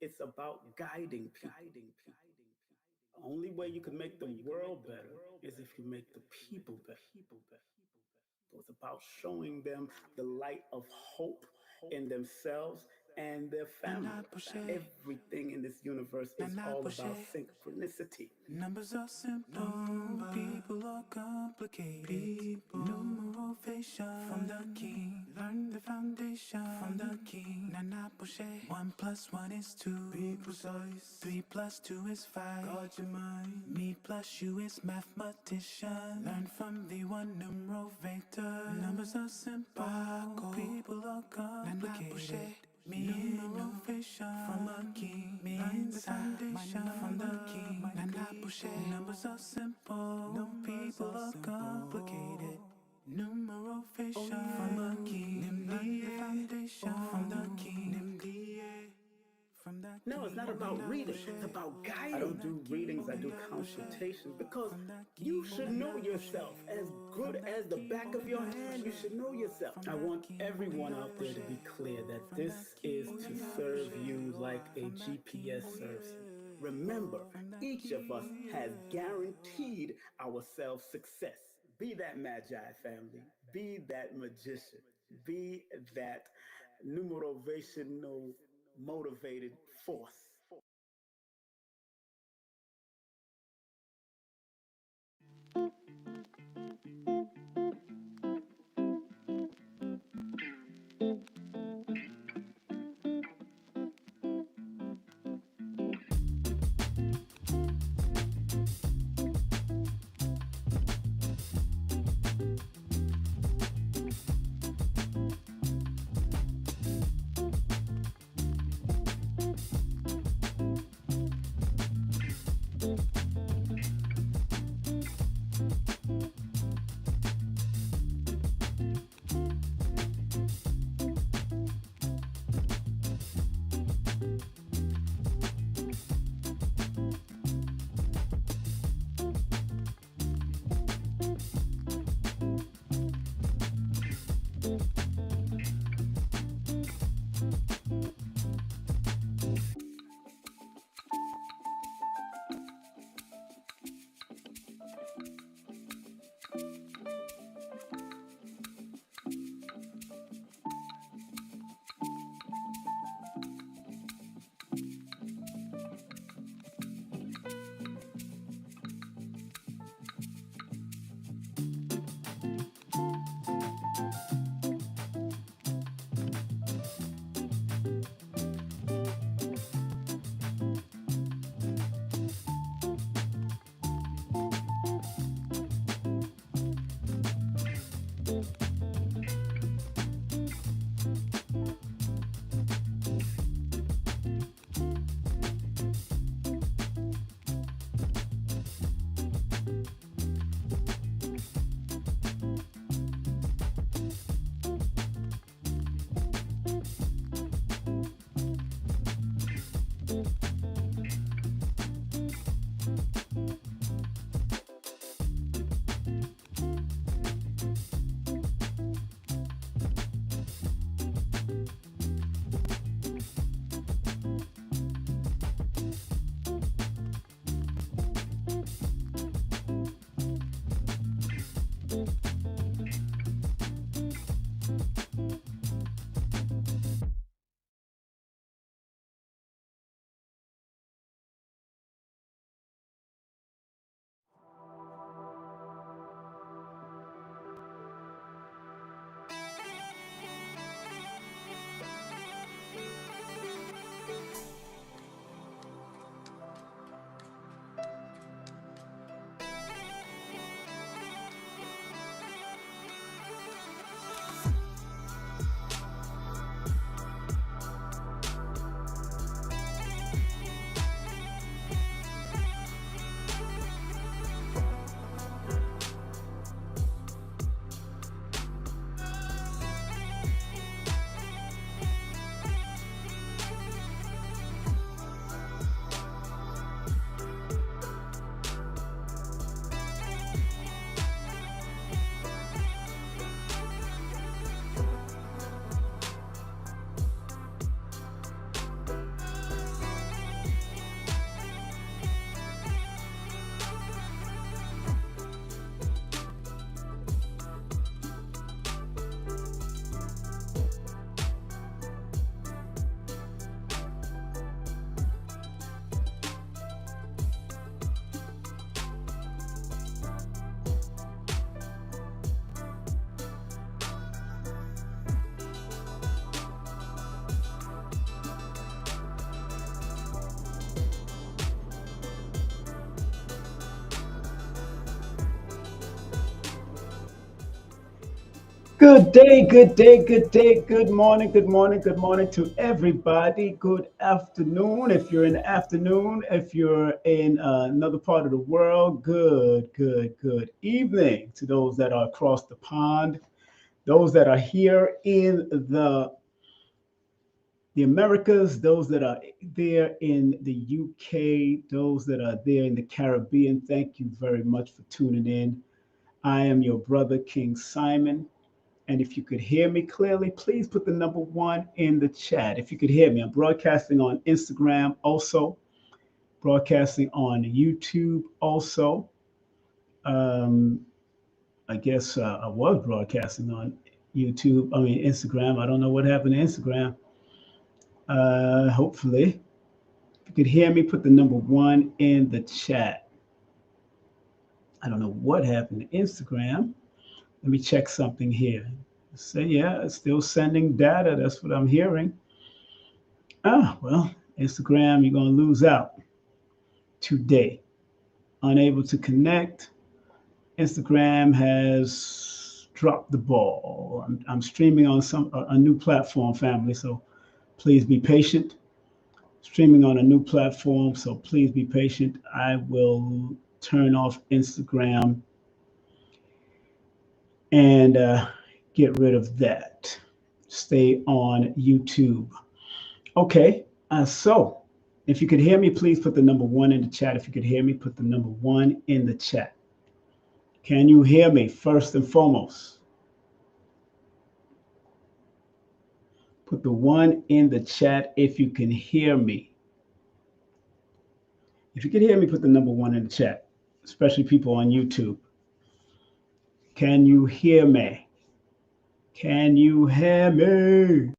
It's about guiding people. The only way you can make the world better is if you make the people better. So it's about showing them the light of hope in themselves and their family. Everything in this universe is all about synchronicity. Numbers are simple, people are complicated. Numerovation from the king, learn the foundation from the king. Nana Poche, 1 + 1 is 2. Be precise. 3 + 2 is 5. Guard your mind. Me plus you is mathematician. Learn from the one Numerovator. Numbers are simple, people are complicated. Numerovation from a king, means the foundation from the king. Numbers are simple, no people are complicated. Numerovation from a king, the foundation from the king. No, it's not about reading, it's about guiding. I don't do readings, I do consultations because you should know yourself. As good as the back of your hand, you should know yourself. I want everyone out there to be clear that this is to serve you like a GPS serves you. Remember, each of us has guaranteed ourselves success. Be that magi family, be that magician, be that numerovational motivated force. Good day, good day, good day, good morning, good morning, good morning to everybody. Good afternoon. If you're in the afternoon, if you're in another part of the world, good evening to those that are across the pond, those that are here in the Americas, those that are there in the UK, those that are there in the Caribbean. Thank you very much for tuning in. I am your brother, King Simon. And if you could hear me clearly, please put the number one in the chat. If you could hear me, I'm broadcasting on Instagram also, broadcasting on YouTube also. Um, I guess I was broadcasting on YouTube, I mean, Instagram. I don't know what happened to Instagram. Hopefully, if you could hear me, put the number one in the chat. I don't know what happened to Instagram. Let me check something here. Say, yeah, it's still sending data. That's what I'm hearing. Well, Instagram, you're going to lose out today. Unable to connect. Instagram has dropped the ball. I'm streaming on a new platform, family, so please be patient. Streaming on a new platform, so please be patient. I will turn off Instagram and get rid of that. Stay on YouTube. Okay, so if you could hear me, please put the number one in the chat. If you could hear me, put the number one in the chat. Can you hear me first and foremost? Put the one in the chat if you can hear me. If you can hear me, put the number one in the chat, especially people on YouTube. Can you hear me? Can you hear me?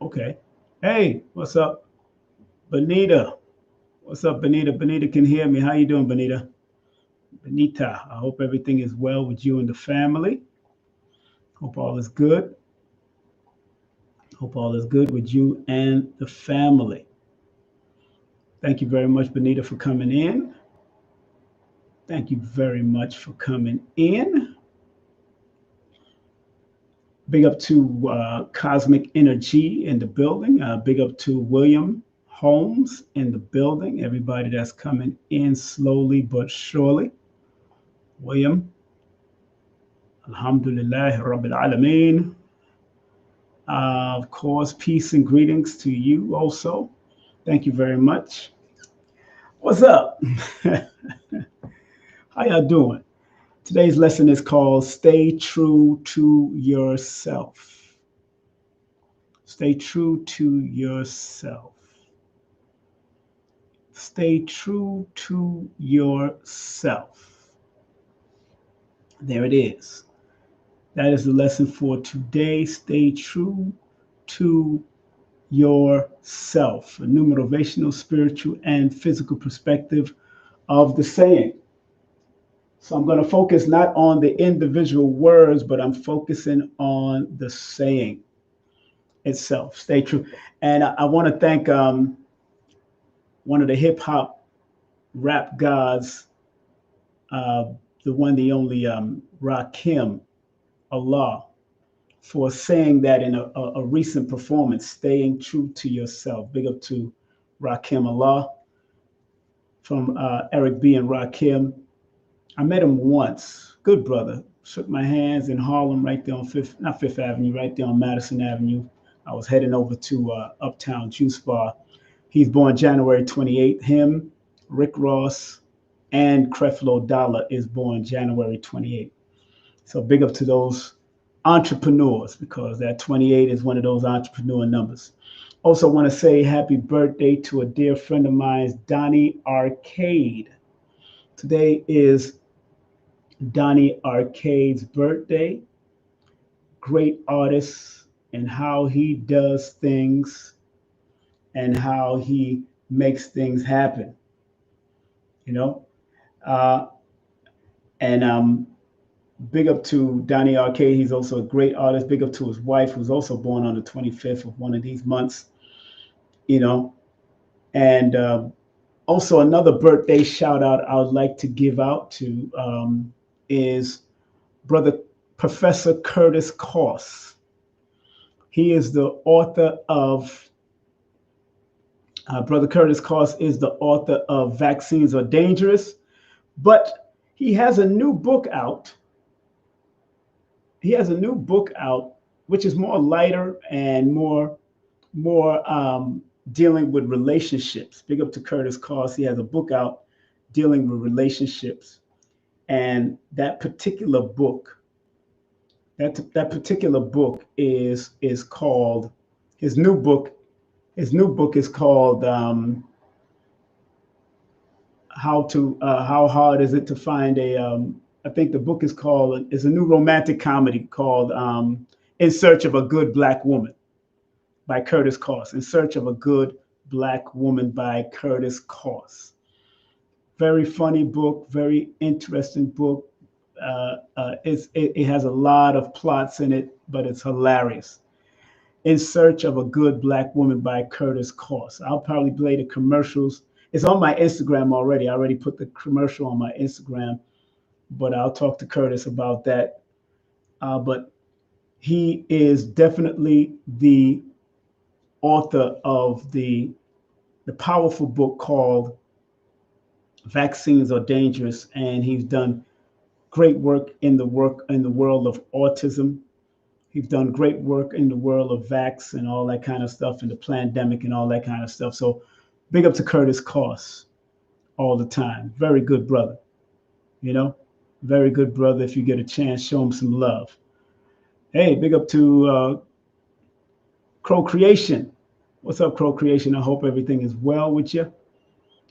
Okay. Hey, what's up, Benita? What's up, Benita? Benita can hear me. How you doing, Benita? Benita, I hope everything is well with you and the family. Hope all is good. Hope all is good with you and the family. Thank you very much, Benita, for coming in. Thank you very much for coming in. Big up to Cosmic Energy in the building. Big up to William Holmes in the building. Everybody that's coming in slowly but surely. William, Alhamdulillah, Rabbil Alameen. Of course, peace and greetings to you also. Thank you very much. What's up? How y'all doing? Today's lesson is called Stay True to Yourself. Stay true to yourself. Stay true to yourself. There it is. That is the lesson for today. Stay true to yourself. A numerovational, spiritual, and physical perspective of the saying. So I'm going to focus not on the individual words, but I'm focusing on the saying itself. Stay true. And I want to thank one of the hip hop rap gods, uh, the one, the only Rakim Allah, for saying that in a recent performance, staying true to yourself. Big up to Rakim Allah from Eric B. and Rakim. I met him once. Good brother. Shook my hands in Harlem, right there on not Fifth Avenue, right there on Madison Avenue. I was heading over to Uptown Juice Bar. He's born January 28th. Him, Rick Ross, and Creflo Dollar is born January 28th. So big up to those entrepreneurs, because that 28 is one of those entrepreneur numbers. Also want to say happy birthday to a dear friend of mine, Donnie Arcade. Today is Donnie Arcade's birthday. Great artist, and how he does things and how he makes things happen, you know. Uh, and Big up to Donnie Arcade. He's also a great artist. Big up to his wife, who's also born on the 25th of one of these months, you know. And Also, another birthday shout out I would like to give out to is Brother Professor Curtis Koss. He is the author of, Brother Curtis Koss is the author of Vaccines Are Dangerous, but he has a new book out. He has a new book out, which is more lighter and more dealing with relationships. Big up to Curtis Koss. He has a book out dealing with relationships, and that particular book is called his new book. His new book is called How hard is it to find a I think the book is a new romantic comedy called In Search of a Good Black Woman by Curtis Koss. In Search of a Good Black Woman by Curtis Koss. Very funny book, very interesting book. It has a lot of plots in it, but it's hilarious. In Search of a Good Black Woman by Curtis Koss. I'll probably play the commercials. It's on my Instagram already. I already put the commercial on my Instagram, but I'll talk to Curtis about that. But he is definitely the author of the powerful book called Vaccines Are Dangerous, and he's done great work in the world of autism. He's done great work in the world of vax and all that kind of stuff, and the pandemic and all that kind of stuff. So, big up to Curtis Koss all the time. Very good brother, you know, very good brother. If you get a chance, show him some love. Hey, big up to Crow Creation. What's up, Crow Creation? I hope everything is well with you.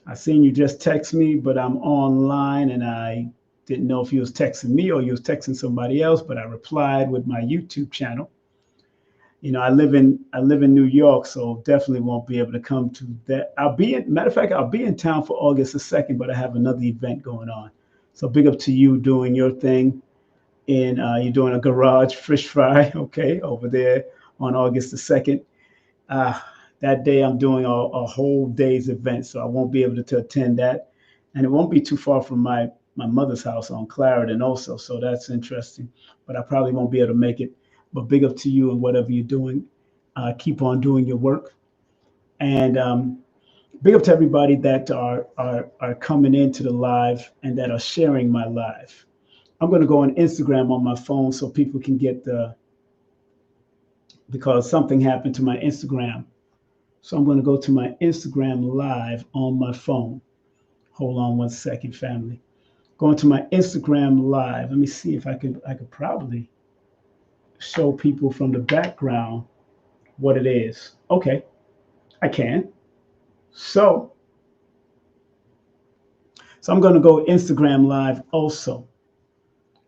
I seen you just text me, but I'm online and I didn't know if you was texting me or you was texting somebody else, but I replied with my YouTube channel. You know, I live in New York, so definitely won't be able to come to that. Matter of fact, I'll be in town for August the 2nd, but I have another event going on. So big up to you doing your thing in you're doing a garage fish fry, okay, over there on August the 2nd. Uh, that day I'm doing a whole day's event, so I won't be able to attend that. And it won't be too far from my mother's house on Clarendon also, so that's interesting. But I probably won't be able to make it. But big up to you and whatever you're doing. Keep on doing your work. And big up to everybody that are coming into the live and that are sharing my live. I'm going to go on Instagram on my phone so people can get because something happened to my Instagram. So I'm going to go to my Instagram live on my phone. Hold on one second, family. Going to my Instagram live. Let me see if I could probably show people from the background what it is. Okay, I can. So I'm going to go Instagram live also.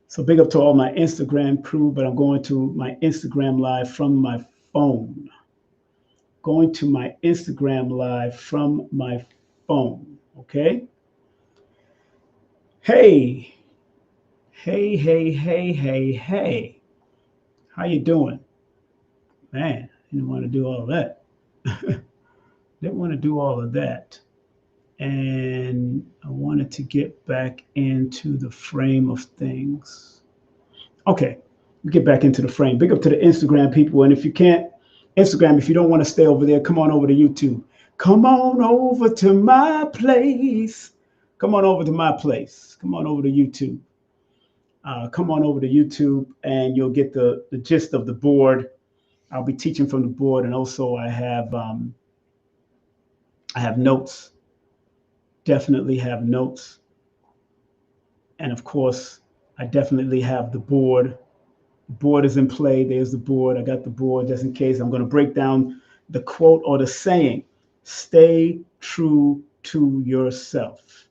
So big up to all my Instagram crew, but I'm going to my Instagram live from my phone. Going to my Instagram live from my phone. Okay. Hey, hey. How you doing? Man, I didn't want to do all that. Didn't want to do all of that. And I wanted to get back into the frame of things. Okay, we get back into the frame. Big up to the Instagram people. And if you can't, Instagram, if you don't want to stay over there, come on over to YouTube. Come on over to my place. Come on over to my place. Come on over to YouTube. Come on over to YouTube and you'll get the gist of the board. I'll be teaching from the board, and also I have notes. Definitely have notes, and of course, I definitely have the board. The board is in play. There's the board. I got the board just in case. I'm going to break down the quote or the saying: "Stay true to yourself."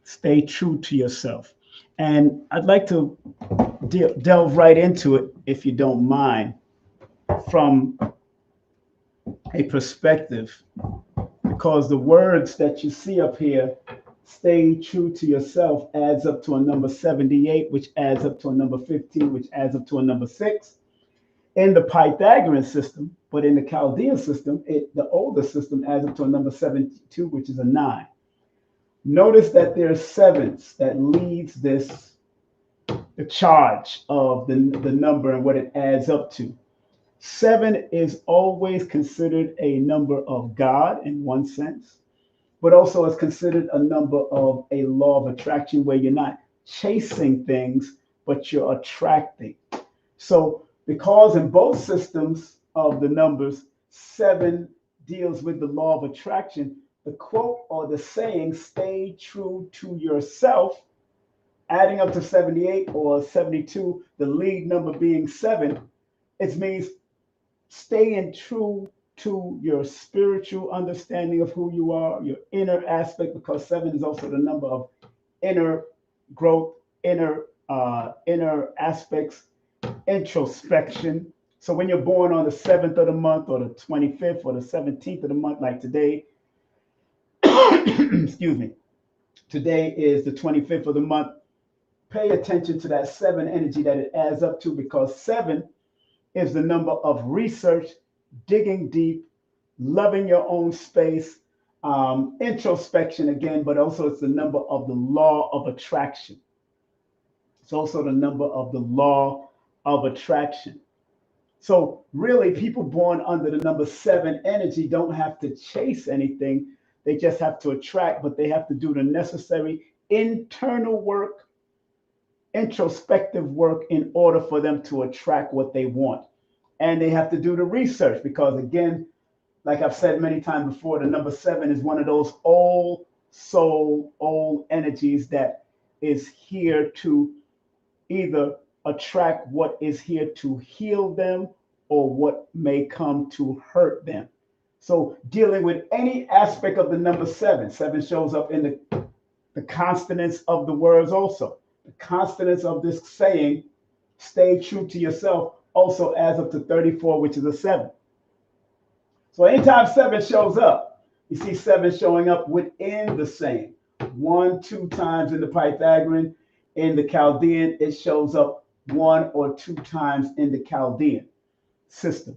Stay true to yourself, and I'd like to delve right into it, if you don't mind, from a perspective, because the words that you see up here, stay true to yourself, adds up to a number 78, which adds up to a number 15, which adds up to a number 6. in the Pythagorean system, but in the Chaldean system, the older system adds up to a number 72, which is a 9. Notice that there are sevens that leads the charge of the number and what it adds up to. 7 is always considered a number of God in one sense, but also is considered a number of a law of attraction where you're not chasing things, but you're attracting. So, because in both systems of the numbers, 7 deals with the law of attraction, the quote or the saying, stay true to yourself, adding up to 78 or 72, the lead number being 7, it means staying true to your spiritual understanding of who you are, your inner aspect, because 7 is also the number of inner growth, inner aspects, introspection. So when you're born on the 7th of the month or the 25th or the 17th of the month, like today, excuse me, today is the 25th of the month, pay attention to that 7 energy that it adds up to, because 7 is the number of research, digging deep, loving your own space, introspection again, but also it's the number of the law of attraction. It's also the number of the law of attraction. So really, people born under the number 7 energy don't have to chase anything. They just have to attract, but they have to do the necessary internal work, introspective work in order for them to attract what they want. And they have to do the research because, again, like I've said many times before, the number 7 is one of those old soul, old energies that is here to either attract what is here to heal them or what may come to hurt them. So dealing with any aspect of the number 7, 7 shows up in the consonants of the words also. The consonants of this saying, stay true to yourself, also adds up to 34, which is a 7. So anytime 7 shows up, you see 7 showing up within the saying. 1, 2 times in the Pythagorean. In the Chaldean, it shows up 1 or 2 times in the Chaldean system.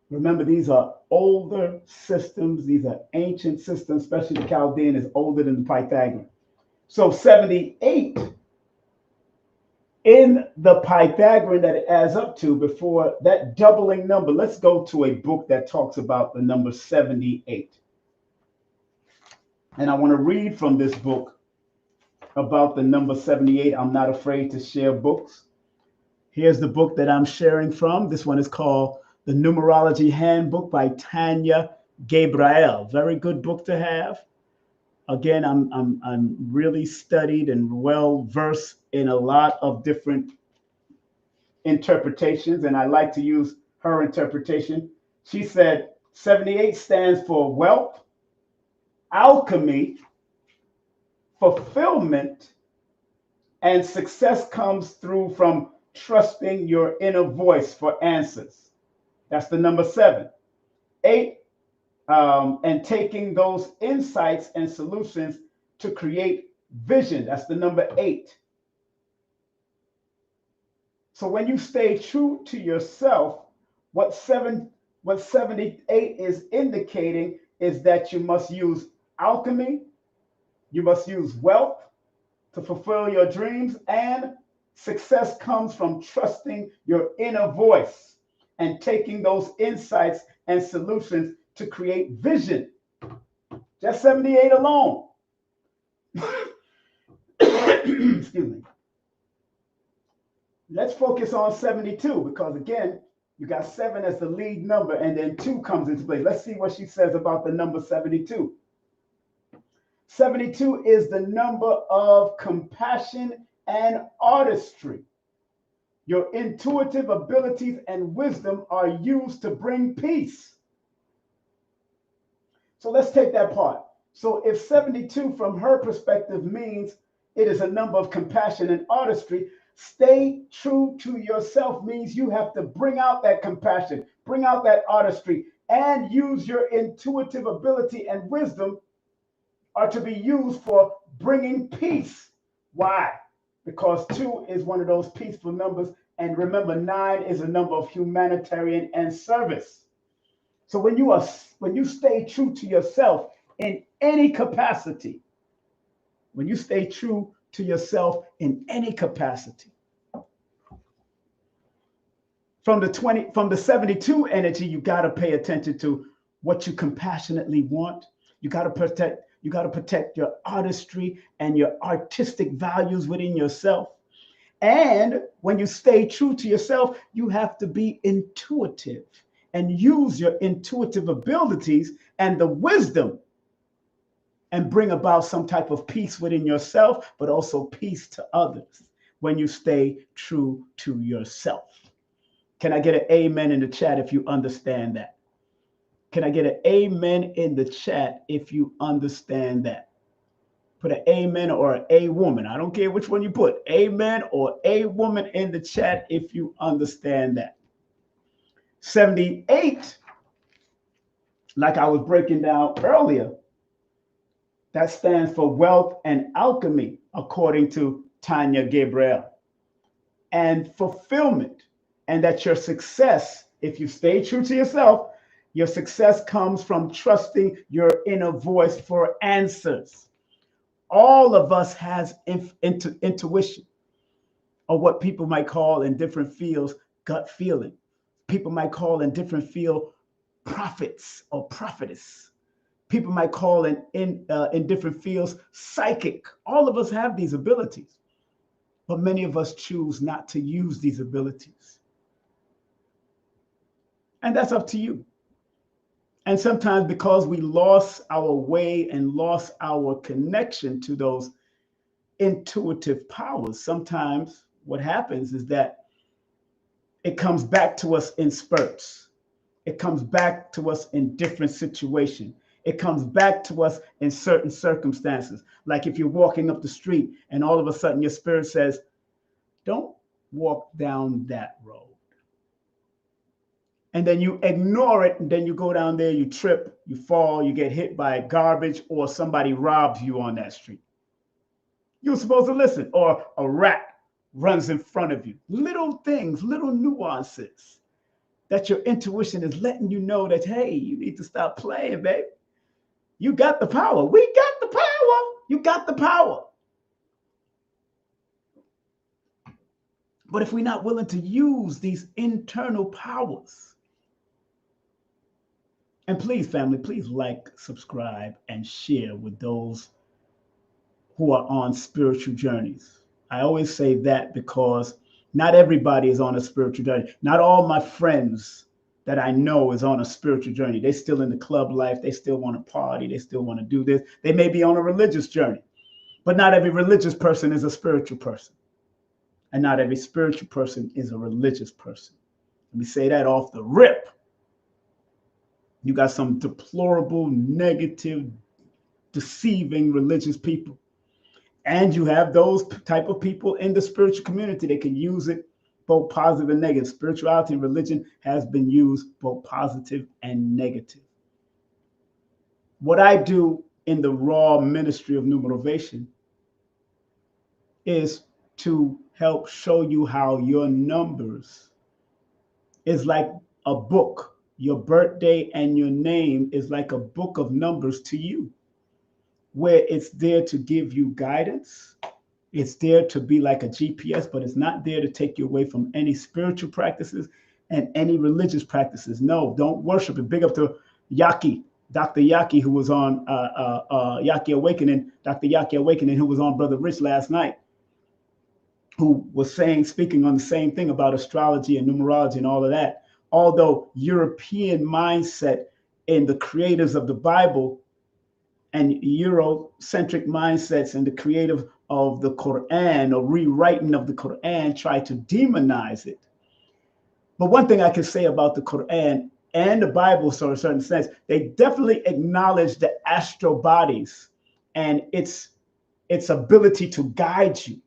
Remember, these are older systems. These are ancient systems, especially the Chaldean is older than the Pythagorean. So 78 in the Pythagorean that it adds up to before that doubling number. Let's go to a book that talks about the number 78. And I want to read from this book about the number 78. I'm not afraid to share books. Here's the book that I'm sharing from. This one is called The Numerology Handbook by Tanya Gabriel. Very good book to have. Again, I'm really studied and well versed in a lot of different interpretations, and I like to use her interpretation. She said 78 stands for wealth, alchemy, fulfillment, and success comes through from trusting your inner voice for answers. That's the number 7. 8, and taking those insights and solutions to create vision. That's the number 8. So when you stay true to yourself, what 78 is indicating is that you must use alchemy, you must use wealth to fulfill your dreams, and success comes from trusting your inner voice and taking those insights and solutions to create vision. Just 78 alone. Excuse me. Let's focus on 72 because, again, you got 7 as the lead number and then 2 comes into play. Let's see what she says about the number 72. 72 is the number of compassion and artistry. Your intuitive abilities and wisdom are used to bring peace. So let's take that part. So if 72 from her perspective means it is a number of compassion and artistry, stay true to yourself means you have to bring out that compassion, bring out that artistry, and use your intuitive ability and wisdom are to be used for bringing peace. Why? Because 2 is one of those peaceful numbers And remember, 9 is a number of humanitarian and service. So when you stay true to yourself in any capacity, when you stay true to yourself in any capacity, from the 72 energy, you got to pay attention to what you compassionately want. You got to protect your artistry and your artistic values within yourself. And when you stay true to yourself, you have to be intuitive and use your intuitive abilities and the wisdom and bring about some type of peace within yourself, but also peace to others when you stay true to yourself. Can I get an amen in the chat if you understand that? Can I get an amen in the chat if you understand that? Put an amen or an a woman. I don't care which one you put. Amen or a woman in the chat if you understand that. 78, like I was breaking down earlier, that stands for wealth and alchemy, according to Tanya Gabriel, and fulfillment. And that your success, if you stay true to yourself, your success comes from trusting your inner voice for answers. All of us has intuition, or what people might call in different fields gut feeling. People might call in different field prophets or prophetess. People might call in different fields psychic. All of us have these abilities, but many of us choose not to use these abilities, and that's up to you. And sometimes because we lost our way and lost our connection to those intuitive powers, sometimes what happens is that it comes back to us in spurts. It comes back to us in different situations. It comes back to us in certain circumstances. Like if you're walking up the street and all of a sudden your spirit says, don't walk down that road. And then you ignore it, and then you go down there, you trip, you fall, you get hit by garbage, or somebody robs you on that street. You're supposed to listen, or a rat runs in front of you. Little things, little nuances that your intuition is letting you know that, hey, you need to stop playing, babe. You got the power. We got the power. You got the power. But if we're not willing to use these internal powers, and please, family, please like, subscribe, and share with those who are on spiritual journeys. I always say that because not everybody is on a spiritual journey. Not all my friends that I know is on a spiritual journey. They're still in the club life. They still want to party. They still want to do this. They may be on a religious journey, but not every religious person is a spiritual person. And not every spiritual person is a religious person. Let me say that off the rip. You got some deplorable, negative, deceiving religious people. And you have those type of people in the spiritual community. They can use it both positive and negative. Spirituality and religion has been used both positive and negative. What I do in the raw ministry of Numerovation is to help show you how your numbers is like a book. Your birthday and your name is like a book of numbers to you, where it's there to give you guidance. It's there to be like a GPS, but it's not there to take you away from any spiritual practices and any religious practices. No, don't worship it. Big up to Yaki, Dr. Yaki, who was on Yaki Awakening, Dr. Yaki Awakening, who was on Brother Rich last night, who was speaking on the same thing about astrology and numerology and all of that. Although European mindset and the creators of the Bible and Eurocentric mindsets and the creative of the Quran or rewriting of the Quran try to demonize it. But one thing I can say about the Quran and the Bible, so in a certain sense, they definitely acknowledge the astral bodies and its ability to guide you.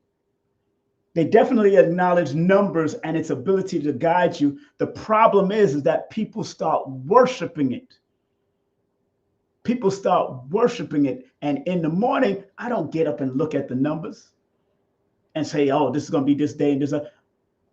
They definitely acknowledge numbers and its ability to guide you. The problem is that people start worshiping it. People start worshiping it. And in the morning, I don't get up and look at the numbers and say, oh, this is going to be this day and this.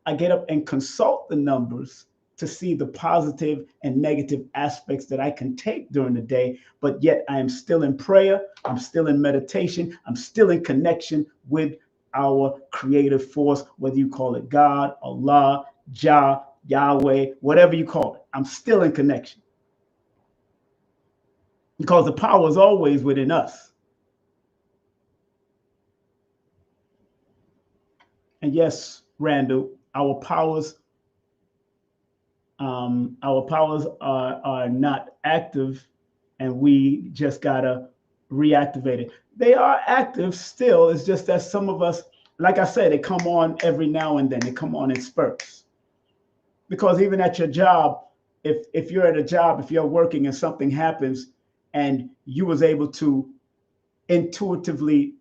I get up and consult the numbers to see the positive and negative aspects that I can take during the day, but yet I am still in prayer, I'm still in meditation, I'm still in connection with our creative force, whether you call it God, Allah, Jah, Yahweh, whatever you call it. I'm still in connection because the power is always within us. And yes, Randall, our powers are not active, and we just gotta reactivate it. They are active still. It's just that some of us, like I said, they come on every now and then. They come on in spurts. Because even at your job, if you're at a job, if you're working and something happens, and you was able to intuitively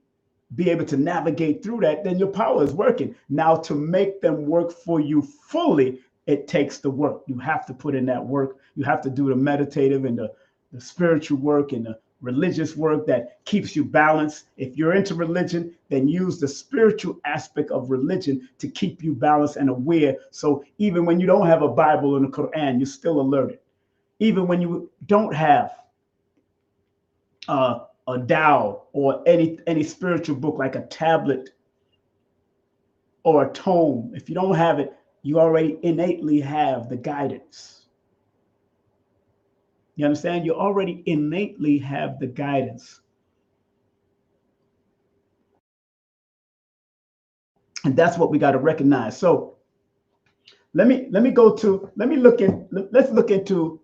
be able to navigate through that, then your power is working. Now, to make them work for you fully, it takes the work. You have to put in that work. You have to do the meditative and the spiritual work and the religious work that keeps you balanced. If you're into religion, then use the spiritual aspect of religion to keep you balanced and aware. So even when you don't have a Bible and a Quran, you're still alerted. Even when you don't have a Tao or any spiritual book like a tablet or a tome, if you don't have it, you already innately have the guidance. You understand? You already innately have the guidance. And that's what we got to recognize. So let's look into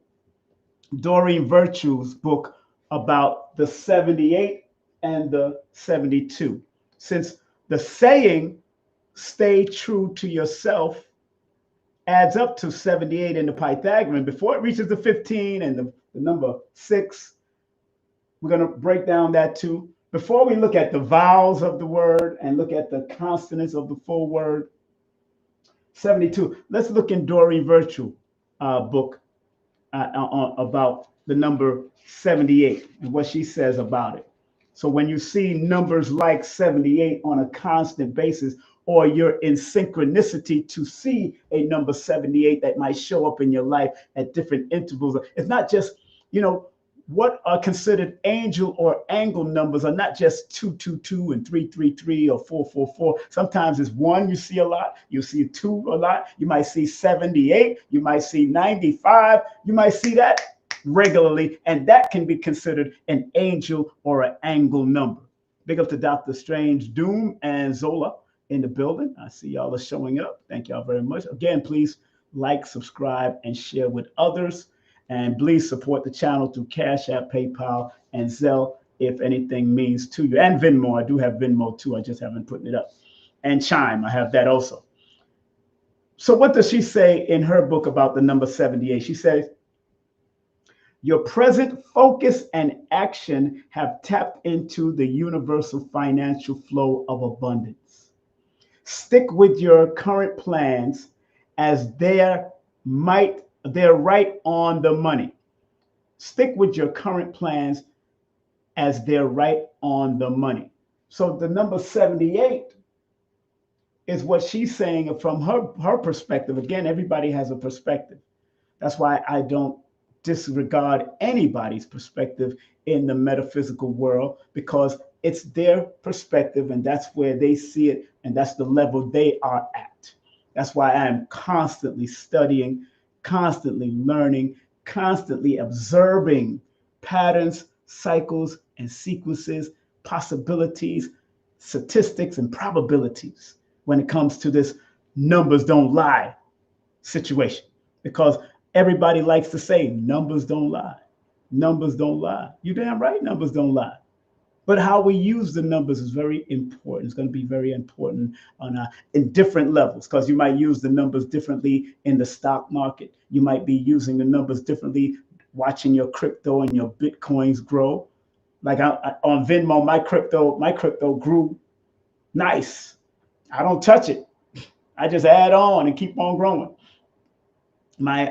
Doreen Virtue's book about the 78 and the 72. Since the saying, stay true to yourself, adds up to 78 in the Pythagorean, before it reaches the 15 and the number 6, we're going to break down that too. Before we look at the vowels of the word and look at the consonants of the full word, 72, let's look in Doreen Virtue book about the number 78 and what she says about it. So when you see numbers like 78 on a constant basis, or you're in synchronicity to see a number 78 that might show up in your life at different intervals, it's not just, what are considered angel or angle numbers are not just 222 and 333 or 444. Sometimes it's 1 you see a lot, you see 2 a lot, you might see 78, you might see 95, you might see that regularly, and that can be considered an angel or an angle number. Big up to Dr. Strange, Doom, and Zola in the building. I see y'all are showing up. Thank y'all very much. Again, please like, subscribe, and share with others. And please support the channel through Cash App, PayPal, and Zelle if anything means to you. And Venmo. I do have Venmo too. I just haven't put it up. And Chime. I have that also. So what does she say in her book about the number 78? She says, your present focus and action have tapped into the universal financial flow of abundance. Stick with your current plans as they're right on the money. Stick with your current plans as they're right on the money. So the number 78 is what she's saying from her perspective. Again, everybody has a perspective. That's why I don't disregard anybody's perspective in the metaphysical world, because it's their perspective and that's where they see it and that's the level they are at. That's why I am constantly studying, constantly learning, constantly observing patterns, cycles, and sequences, possibilities, statistics, and probabilities when it comes to this numbers don't lie situation. Because everybody likes to say numbers don't lie. Numbers don't lie. You're damn right, numbers don't lie. But how we use the numbers is very important. It's going to be very important in different levels, because you might use the numbers differently in the stock market. You might be using the numbers differently watching your crypto and your Bitcoins grow. Like on Venmo, my crypto grew nice. I don't touch it. I just add on and keep on growing. My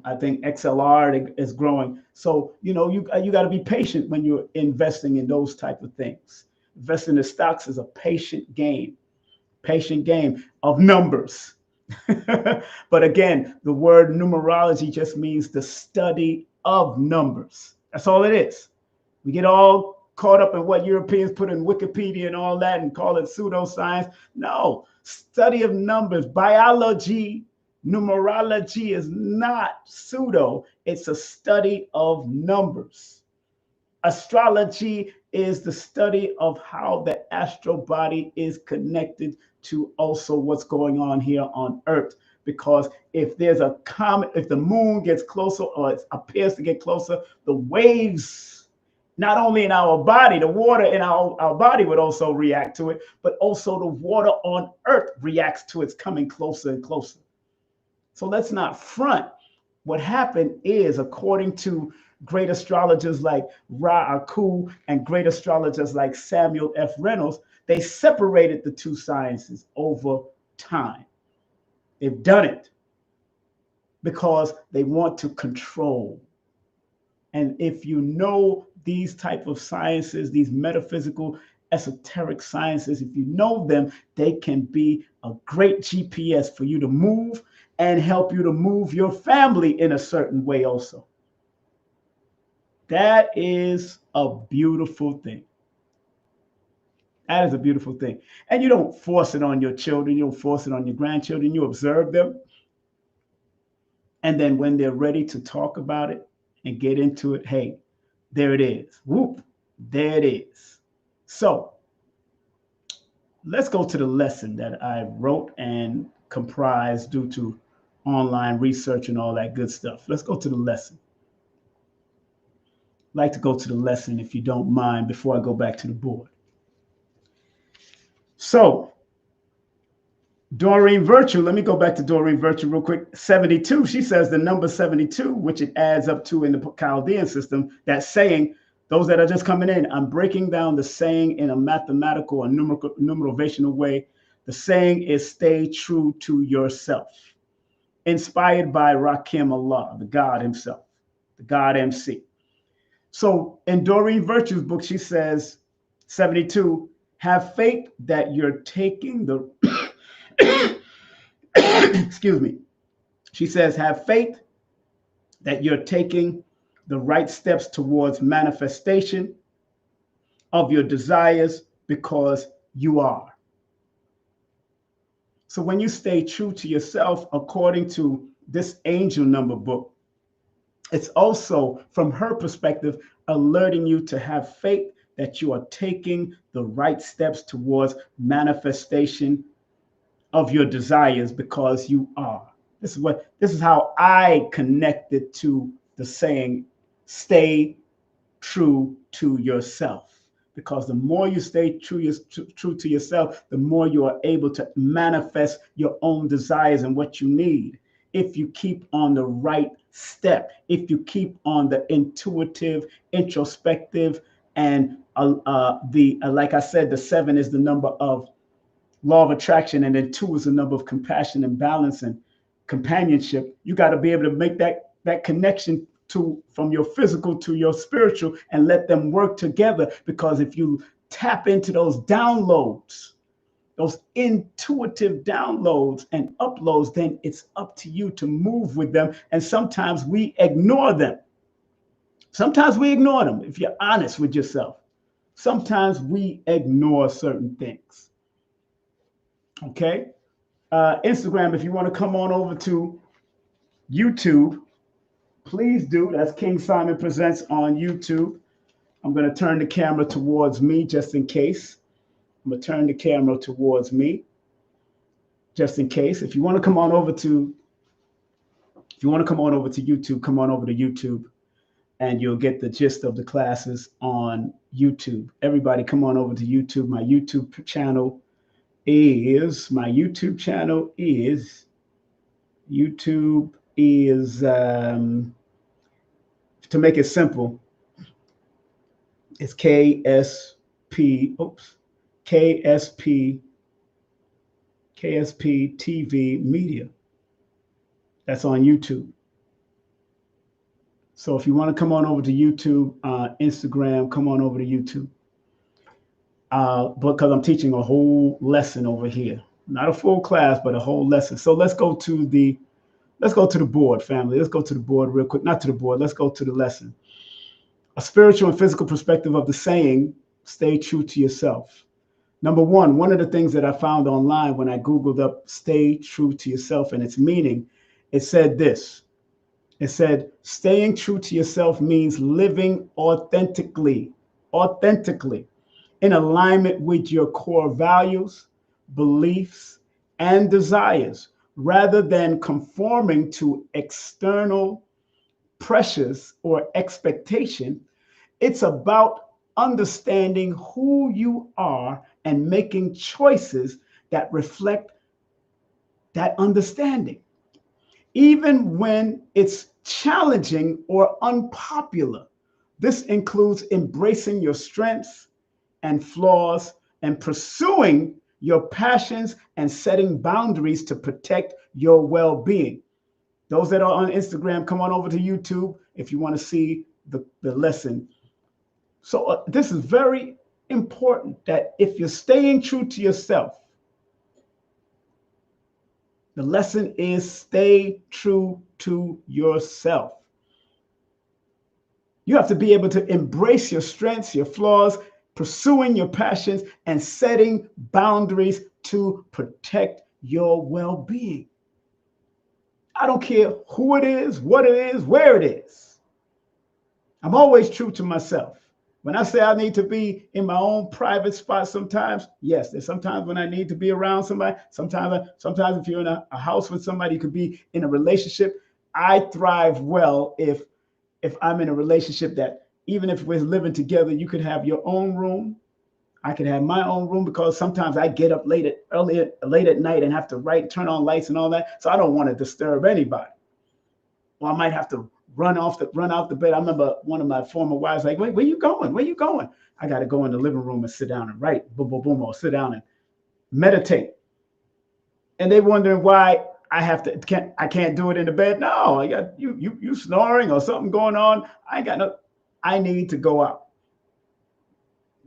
I think XLR is growing. So you got to be patient when you're investing in those type of things. Investing in stocks is a patient game of numbers. But again, the word numerology just means the study of numbers. That's all it is. We get all caught up in what Europeans put in Wikipedia and all that and call it pseudoscience. No, study of numbers. Biology, numerology is not pseudo, it's a study of numbers. Astrology is the study of how the astral body is connected to also what's going on here on Earth. Because if there's a comet, if the moon gets closer or it appears to get closer, the waves, not only in our body, the water in our body would also react to it, but also the water on Earth reacts to its coming closer and closer. So let's not front. What happened is, according to great astrologers like Ra Aku and great astrologers like Samuel F. Reynolds, they separated the two sciences over time. They've done it because they want to control. And if you know these type of sciences, these metaphysical, esoteric sciences, if you know them, they can be a great GPS for you to move and help you to move your family in a certain way also. That is a beautiful thing. That is a beautiful thing. And you don't force it on your children. You don't force it on your grandchildren. You observe them. And then when they're ready to talk about it and get into it, hey, there it is. Whoop, there it is. So let's go to the lesson that I wrote and comprised due to online research and all that good stuff. Let's go to the lesson. I'd like to go to the lesson, if you don't mind, before I go back to the board. So, Doreen Virtue, let me go back to Doreen Virtue real quick. 72, she says the number 72, which it adds up to in the Chaldean system, that saying, those that are just coming in, I'm breaking down the saying in a mathematical or numerovational way. The saying is stay true to yourself. Inspired by Rakim Allah, the God himself, the God MC. So in Doreen Virtue's book, she says, 72, have faith that you're taking the, excuse me. She says, have faith that you're taking the right steps towards manifestation of your desires because you are. So when you stay true to yourself, according to this angel number book, it's also, from her perspective, alerting you to have faith that you are taking the right steps towards manifestation of your desires because you are. This is how I connected to the saying, stay true to yourself. Because the more you stay true to yourself, the more you are able to manifest your own desires and what you need. If you keep on the right step, if you keep on the intuitive, introspective, and like I said, the 7 is the number of law of attraction, and then 2 is the number of compassion and balance and companionship. You got to be able to make that connection from your physical to your spiritual and let them work together. Because if you tap into those downloads, those intuitive downloads and uploads, then it's up to you to move with them. And sometimes we ignore them. Sometimes we ignore them, if you're honest with yourself. Sometimes we ignore certain things. Okay? Instagram, if you want to come on over to YouTube, please do. That's King Simon Presents on YouTube. I'm going to turn the camera towards me just in case. I'm going to turn the camera towards me just in case. If you want to come on over to YouTube, come on over to YouTube and you'll get the gist of the classes on YouTube. Everybody come on over to YouTube. My YouTube channel is to make it simple, it's KSP TV Media. That's on YouTube. So if you want to come on over to YouTube, Instagram, come on over to YouTube. Because I'm teaching a whole lesson over here. not a full class, but a whole lesson. So let's go to the board, family. Let's go to the board real quick. Not to the board. Let's go to the lesson. A spiritual and physical perspective of the saying, stay true to yourself. Number one of the things that I found online when I Googled up stay true to yourself and its meaning, it said this. It said, staying true to yourself means living authentically, in alignment with your core values, beliefs, and desires, rather than conforming to external pressures or expectation. It's about understanding who you are and making choices that reflect that understanding, even when it's challenging or unpopular. This includes embracing your strengths and flaws and pursuing your passions and setting boundaries to protect your well being. Those that are on Instagram, come on over to YouTube if you want to see the lesson. So, this is very important that if you're staying true to yourself, the lesson is stay true to yourself. You have to be able to embrace your strengths, your flaws, pursuing your passions, and setting boundaries to protect your well being. I don't care who it is, what it is, where it is. I'm always true to myself. When I say I need to be in my own private spot sometimes, yes, there's sometimes when I need to be around somebody. Sometimes if you're in a house with somebody, you could be in a relationship. I thrive well if I'm in a relationship that even if we're living together, you could have your own room. I could have my own room because sometimes I get up late at night and have to turn on lights and all that. So I don't want to disturb anybody. Or I might have to run out the bed. I remember one of my former wives like, wait, where you going? Where you going? I got to go in the living room and sit down and write, boom, boom, boom, or sit down and meditate. And they wondering why I can't do it in the bed. No, I got you snoring or something going on. I ain't got no. I need to go out.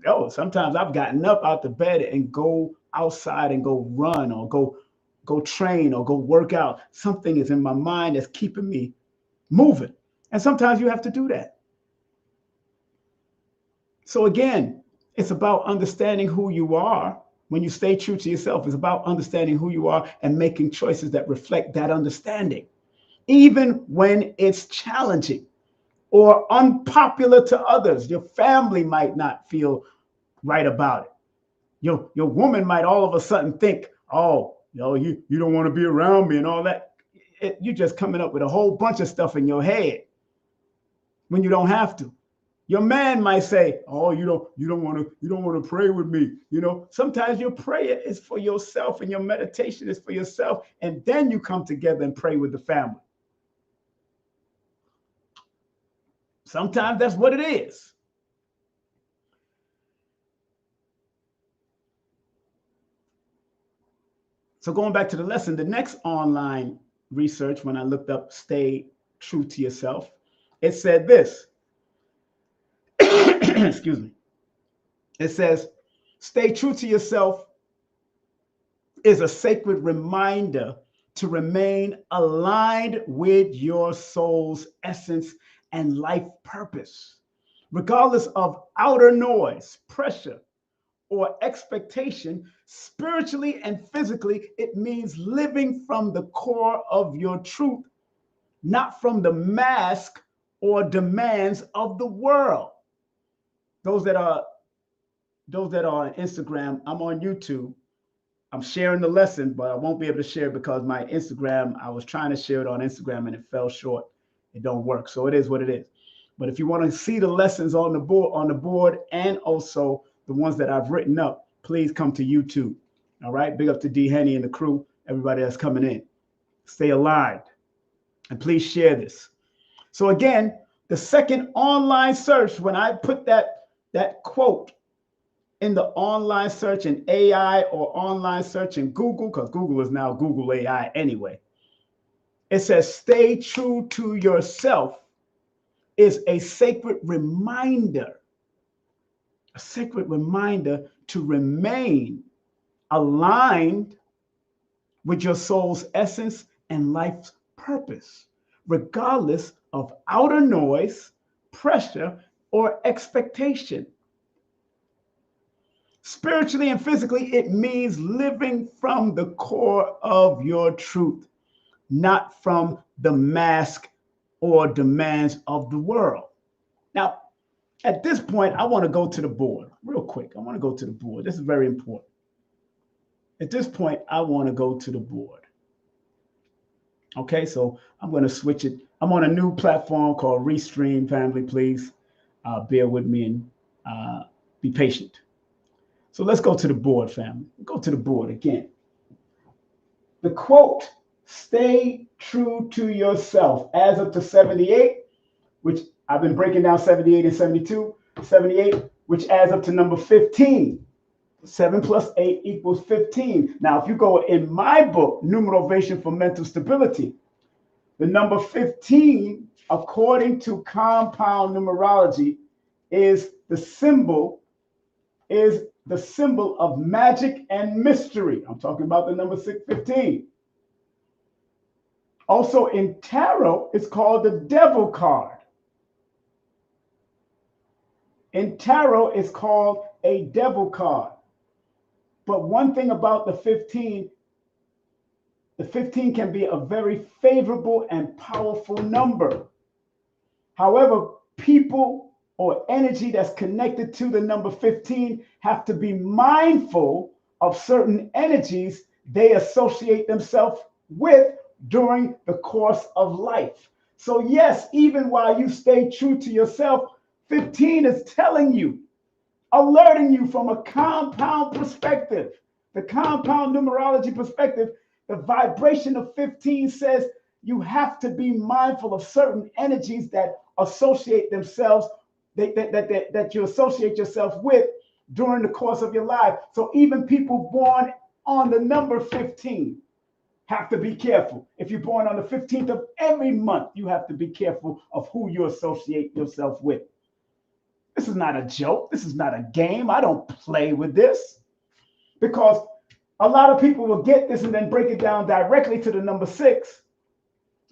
Oh, sometimes I've gotten up out the bed and go outside and go run or go train or go work out. Something is in my mind that's keeping me moving. And sometimes you have to do that. So again, it's about understanding who you are. When you stay true to yourself, it's about understanding who you are and making choices that reflect that understanding, even when it's challenging or unpopular to others. Your family might not feel right about it. Your woman might all of a sudden think, oh, you don't want to be around me and all that. You're just coming up with a whole bunch of stuff in your head when you don't have to. Your man might say, "Oh, you don't want to pray with me." Sometimes your prayer is for yourself and your meditation is for yourself, and then you come together and pray with the family. Sometimes that's what it is. So going back to the lesson, the next online research, when I looked up "stay true to yourself," it said this. Excuse me. It says, "Stay true to yourself is a sacred reminder to remain aligned with your soul's essence and life purpose. Regardless of outer noise, pressure, or expectation, spiritually and physically, it means living from the core of your truth, not from the mask or demands of the world." Those that are on Instagram, I'm on YouTube. I'm sharing the lesson, but I won't be able to share because my Instagram, I was trying to share it on Instagram and it fell short. It don't work. So it is what it is. But if you want to see the lessons on the board and also the ones that I've written up, please come to YouTube. All right. Big up to D Henny and the crew, everybody that's coming in. Stay aligned. And please share this. So again, the second online search, when I put that quote in the online search in AI or online search in Google, because Google is now Google AI anyway, it says stay true to yourself is a sacred reminder to remain aligned with your soul's essence and life's purpose, regardless of outer noise, pressure, or expectation. Spiritually and physically, it means living from the core of your truth, not from the mask or demands of the world. Now, at this point, I want to go to the board real quick. I want to go to the board. This is very important. At this point, I want to go to the board. Okay, so I'm going to switch it. I'm on a new platform called Restream. Family, please bear with me and be patient. So let's go to the board, family. Go to the board again. The quote, stay true to yourself, as up to 78, which I've been breaking down 78 and 72, 78, which adds up to number 15. 7 plus 8 equals 15. Now, if you go in my book, Numerovation for Mental Stability, the number 15, according to compound numerology, is the symbol of magic and mystery. I'm talking about the number 615. Also in tarot, it's called the devil card. In tarot, it's called a devil card. But one thing about the 15 can be a very favorable and powerful number. However, people or energy that's connected to the number 15 have to be mindful of certain energies they associate themselves with during the course of life. So yes, even while you stay true to yourself, 15 is telling you, alerting you from a compound perspective, the compound numerology perspective. The vibration of 15 says you have to be mindful of certain energies that associate themselves, that you associate yourself with during the course of your life. So even people born on the number 15 have to be careful. If you're born on the 15th of every month, you have to be careful of who you associate yourself with. This is not a joke. This is not a game. I don't play with this, because a lot of people will get this and then break it down directly to the number 6.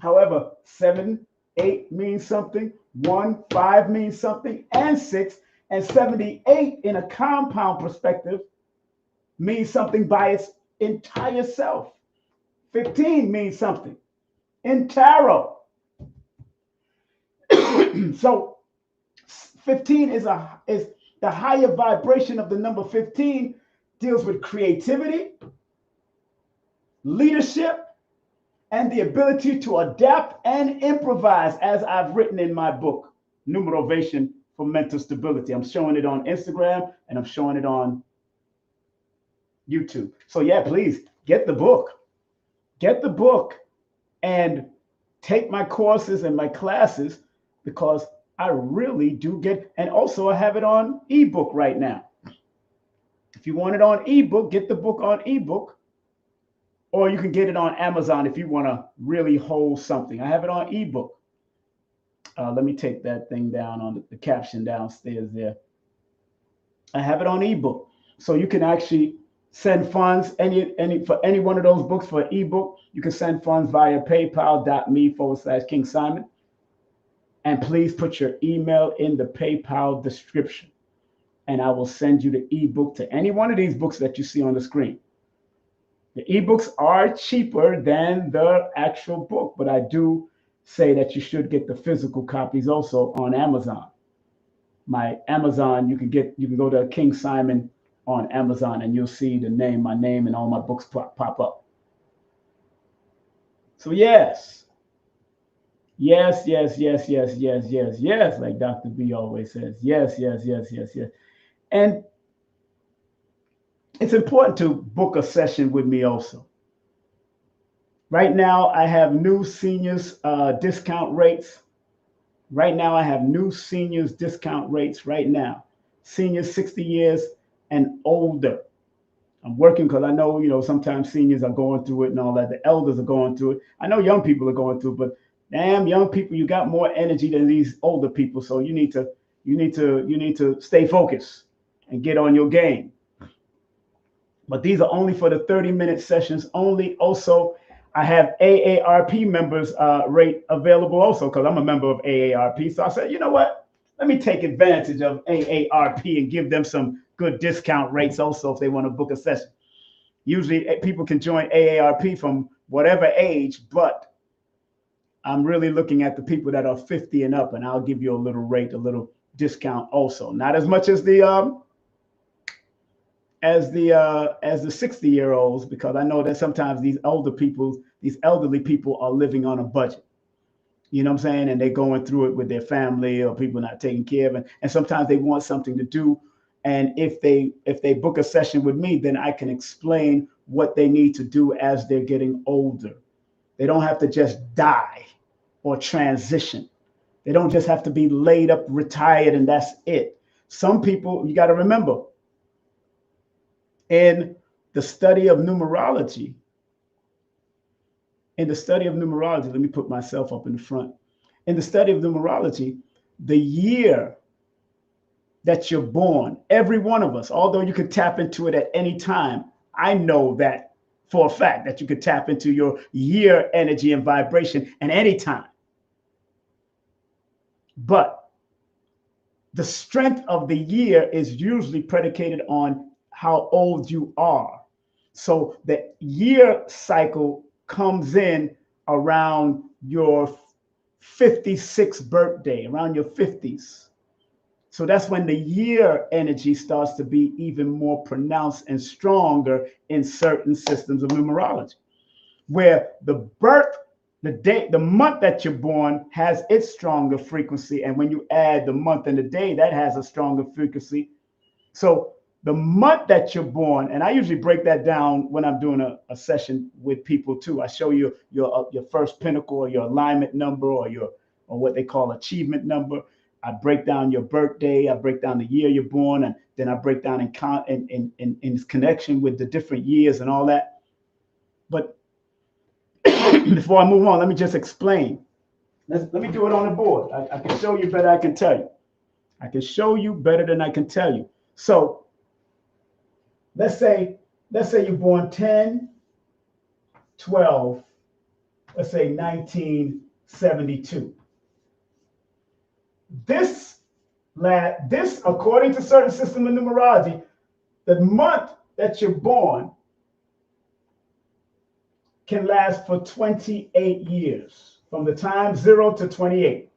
However, 7, 8 means something, 1, 5 means something, and 6, and 78 in a compound perspective means something by its entire self. 15 means something in tarot. So 15 is the higher vibration of the number 15, deals with creativity, leadership, and the ability to adapt and improvise, as I've written in my book, Numerovation for Mental Stability. I'm showing it on Instagram and I'm showing it on YouTube. So yeah, please get the book. Get the book and take my courses and my classes, because I really do get, and also I have it on ebook right now. If you want it on ebook, get the book on ebook, or you can get it on Amazon if you want to really hold something. I have it on ebook. Let me take that thing down on the caption downstairs there. I have it on ebook, so you can actually send funds for any one of those books for ebook. You can send funds via paypal.me/King Simon, and please put your email in the PayPal description, and I will send you the ebook to any one of these books that you see on the screen. The ebooks are cheaper than the actual book, but I do say that you should get the physical copies also on Amazon. My Amazon, you can go to King Simon on Amazon, and you'll see my name, and all my books pop up. So yes, like Dr. B always says, yes. And it's important to book a session with me also. Right now, I have new seniors discount rates. Right now, I have new seniors discount rates right now. Seniors 60 years and older. I'm working because I know, sometimes seniors are going through it and all that. The elders are going through it. I know young people are going through it, but damn, young people, you got more energy than these older people. So you need to stay focused and get on your game. but these are only for the 30-minute sessions only. Also, I have AARP members rate available also because I'm a member of AARP. So I said, you know what? Let me take advantage of AARP and give them some good discount rates also if they want to book a session. Usually people can join AARP from whatever age, but I'm really looking at the people that are 50 and up, and I'll give you a little rate, a little discount also. Not as much as the 60-year-olds, because I know that sometimes these elderly people are living on a budget. You know what I'm saying? And they're going through it with their family or people not taking care of it. And sometimes they want something to do. And if they book a session with me, then I can explain what they need to do as they're getting older. They don't have to just die or transition. They don't just have to be laid up, retired, and that's it. Some people, you got to remember, in the study of numerology, let me put myself up in the front. In the study of numerology, the year that you're born, every one of us, although you could tap into it at any time, I know that for a fact that you could tap into your year energy and vibration at any time. But the strength of the year is usually predicated on how old you are. So the year cycle comes in around your 56th birthday, around your 50s. So that's when the year energy starts to be even more pronounced and stronger in certain systems of numerology, where the month that you're born has its stronger frequency. And when you add the month and the day, that has a stronger frequency. So the month that you're born, and I usually break that down when I'm doing a session with people too. I show you your first pinnacle, or your alignment number, or what they call achievement number. I break down your birthday. I break down the year you're born, and then I break down in connection with the different years and all that. But before I move on, let me just explain. Let me do it on the board. I can show you better. I can tell you. I can show you better than I can tell you. So let's say you're born 10, 12, let's say 1972. This, according to certain system of numerology, the month that you're born can last for 28 years, from the time 0 to 28.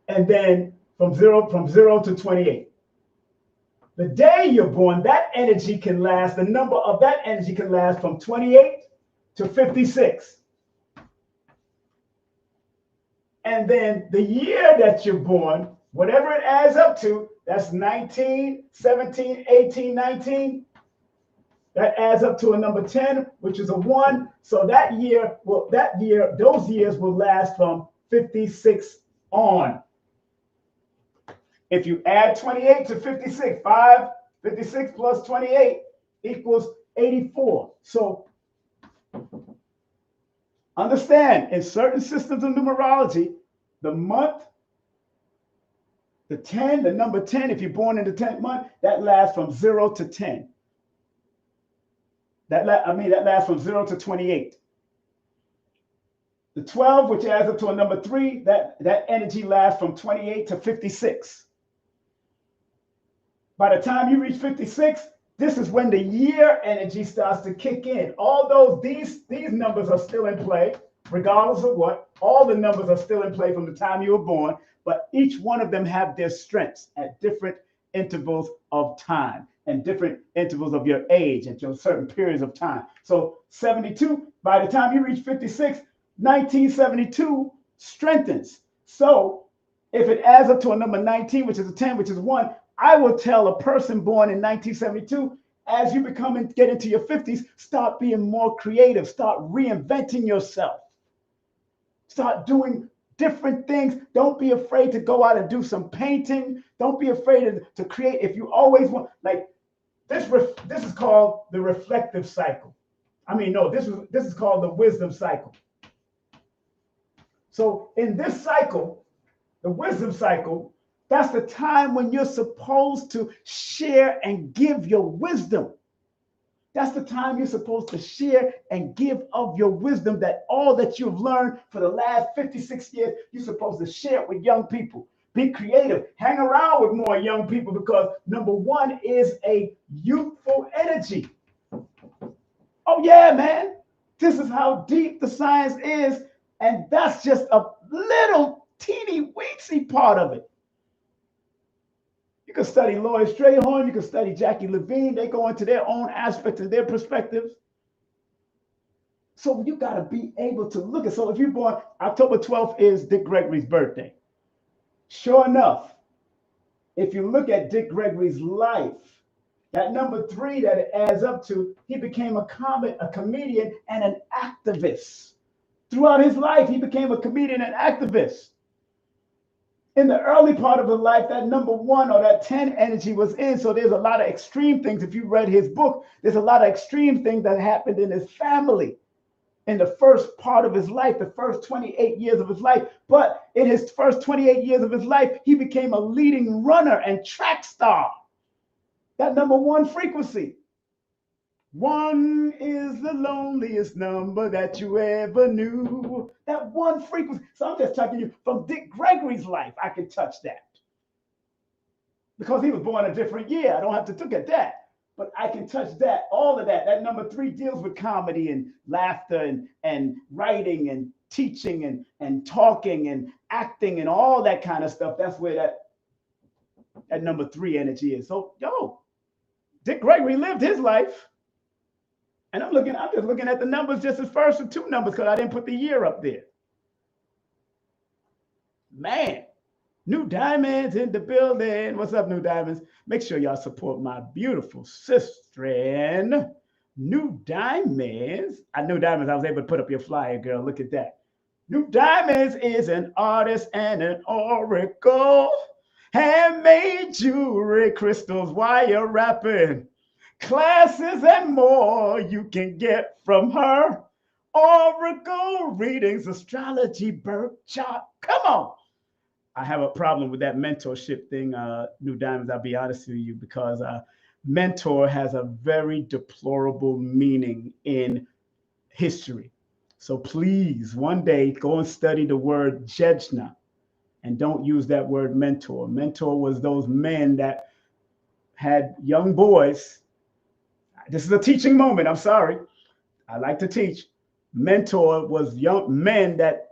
And then from zero to 28. The day you're born, that energy can last, the number of that energy can last from 28 to 56. And then the year that you're born, whatever it adds up to, that's 19, 17, 18, 19. That adds up to a number 10, which is a 1. So those years will last from 56 on. If you add 28 to 56, 56 plus 28 equals 84. So understand, in certain systems of numerology, the month, the 10, the number 10, if you're born in the 10th month, that lasts from 0 to 10. That lasts from 0 to 28. The 12, which adds up to a number 3, that energy lasts from 28 to 56. By the time you reach 56, this is when the year energy starts to kick in. Although these numbers are still in play, regardless of what, all the numbers are still in play from the time you were born, but each one of them have their strengths at different intervals of time and different intervals of your age at your certain periods of time. So 72, by the time you reach 56, 1972 strengthens. So if it adds up to a number 19, which is a 10, which is 1, I will tell a person born in 1972, as you get into your 50s, start being more creative, start reinventing yourself, start doing different things. Don't be afraid to go out and do some painting. Don't be afraid to create. If you always want, like this is called the reflective cycle. This is called the wisdom cycle. So in this cycle, the wisdom cycle, that's the time when you're supposed to share and give your wisdom. That's the time you're supposed to share and give of your wisdom, that all that you've learned for the last 56 years, you're supposed to share it with young people. Be creative. Hang around with more young people because number one is a youthful energy. Oh, yeah, man. This is how deep the science is. And that's just a little teeny weensy part of it. You can study Lloyd Strayhorn. You can study Jackie Levine. They go into their own aspects and their perspectives. So you got to be able to look at. So if you're born, October 12th is Dick Gregory's birthday. Sure enough, if you look at Dick Gregory's life, that number 3 that it adds up to, he became a comedian and an activist. Throughout his life, he became a comedian and activist. In the early part of his life, that number 1 or that 10 energy was in. So there's a lot of extreme things. If you read his book, there's a lot of extreme things that happened in his family in the first part of his life, the first 28 years of his life. But in his first 28 years of his life, he became a leading runner and track star. That number 1 frequency. 1 is the loneliest number that you ever knew. That 1 frequency. So I'm just touching you from Dick Gregory's life. I can touch that. Because he was born a different year. I don't have to look at that. But I can touch that, all of that. That number 3 deals with comedy and laughter and writing and teaching and talking and acting and all that kind of stuff. That's where that number 3 energy is. So, Dick Gregory lived his life. And I'm just looking at the numbers, just his first 2 numbers, because I didn't put the year up there. Man, New Diamonds in the building. What's up, New Diamonds? Make sure y'all support my beautiful sister, New Diamonds. New Diamonds, I was able to put up your flyer, girl. Look at that. New Diamonds is an artist and an oracle. Handmade jewelry, crystals, wire wrapping, classes and more you can get from her. Oracle readings, astrology, birth chart. Come on. I have a problem with that mentorship thing, New Diamonds. I'll be honest with you, because mentor has a very deplorable meaning in history. So please, one day, go and study the word jejna, and don't use that word mentor. Mentor was those men that had young boys. This is a teaching moment. I'm sorry. I like to teach. Mentor was young men that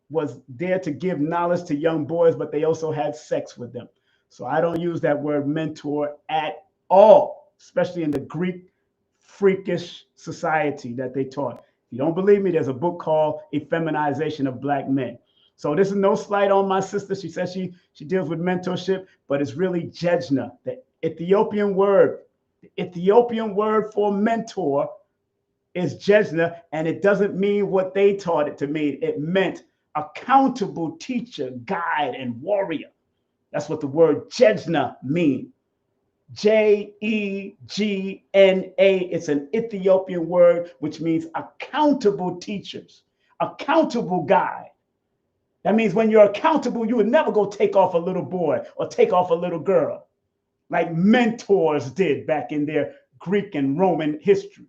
was there to give knowledge to young boys, but they also had sex with them. So I don't use that word mentor at all, especially in the Greek freakish society that they taught. If you don't believe me, there's a book called A Feminization of Black Men. So this is no slight on my sister. She says she deals with mentorship, but it's really jejna, the Ethiopian word. The Ethiopian word for mentor is jejna, and it doesn't mean what they taught it to mean. It meant accountable teacher, guide, and warrior. That's what the word jejna means. Jegna. It's an Ethiopian word, which means accountable teachers, accountable guide. That means when you're accountable, you would never go take off a little boy or take off a little girl like mentors did back in their Greek and Roman history.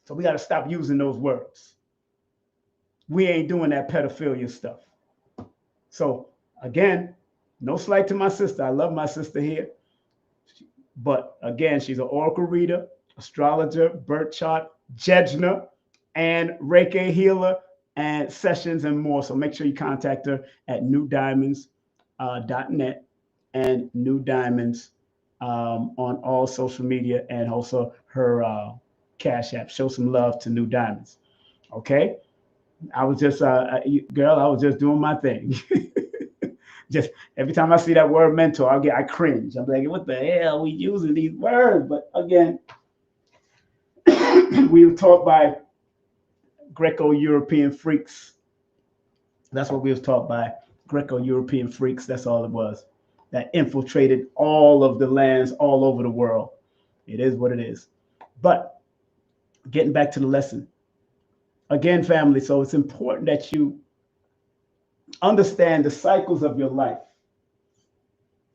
So we got to stop using those words. We ain't doing that pedophilia stuff. So again, no slight to my sister. I love my sister here. But again, she's an oracle reader, astrologer, birth chart, jejna, and Reiki healer, and sessions and more. So make sure you contact her at newdiamonds.net and New Diamonds on all social media, and also her Cash App. Show some love to New Diamonds. Okay? I was just, girl, I was just doing my thing. Just every time I see that word mentor, I cringe. I'm like, what the hell are we using these words? But again, we were taught by Greco-European freaks. That's what we was taught by, Greco-European freaks. That's all it was. That infiltrated all of the lands all over the world. It is what it is. But getting back to the lesson. Again, family, so it's important that you understand the cycles of your life.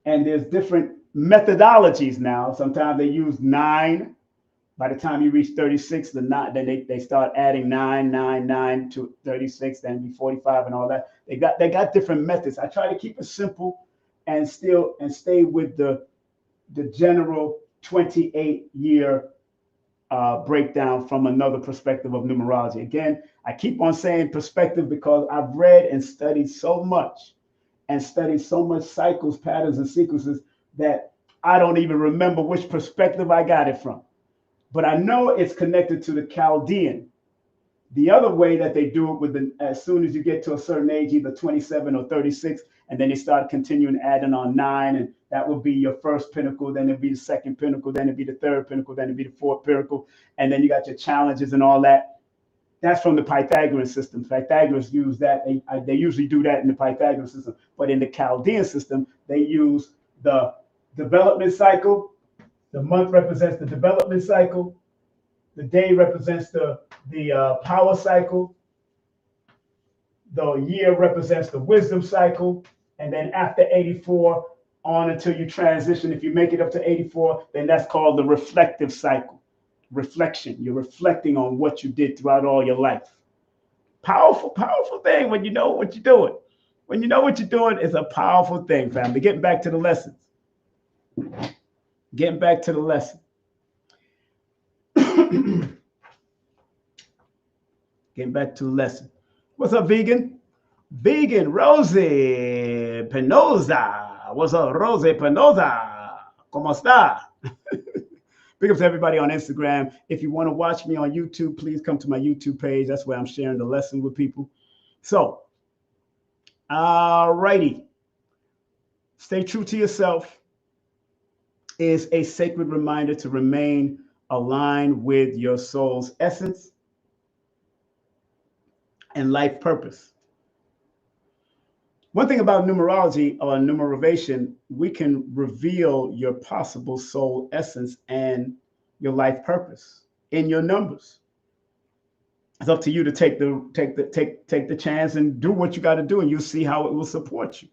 And there's different methodologies now. Sometimes they use 9, By the time you reach 36, then they start adding 9 to 36, then be 45 and all that. They got different methods. I try to keep it simple and stay with the general 28-year breakdown from another perspective of numerology. Again, I keep on saying perspective because I've read and studied so much cycles, patterns, and sequences that I don't even remember which perspective I got it from. But I know it's connected to the Chaldean. The other way that they do it as soon as you get to a certain age, either 27 or 36, and then they start continuing adding on 9, and that would be your first pinnacle, then it'd be the second pinnacle, then it'd be the third pinnacle, then it'd be the fourth pinnacle, and then you got your challenges and all that. That's from the Pythagorean system. Pythagoras use that. They usually do that in the Pythagorean system, but in the Chaldean system, they use the development cycle. The month represents the development cycle. The day represents the power cycle. The year represents the wisdom cycle. And then after 84 on until you transition, if you make it up to 84, then that's called the reflective cycle. Reflection. You're reflecting on what you did throughout all your life. Powerful, powerful thing when you know what you're doing. When you know what you're doing, it's a powerful thing, family. Getting back to the lessons. Getting back to the lesson. Getting back to the lesson. What's up, vegan? Vegan Rosie Penosa. What's up, Rosie Penosa? ¿Cómo está? Big up to everybody on Instagram. If you want to watch me on YouTube, please come to my YouTube page. That's where I'm sharing the lesson with people. So, all righty. Stay true to yourself is a sacred reminder to remain aligned with your soul's essence and life purpose. One thing about numerology or Numerovation, we can reveal your possible soul essence and your life purpose in your numbers. It's up to you to take the chance and do what you got to do, and you'll see how it will support you.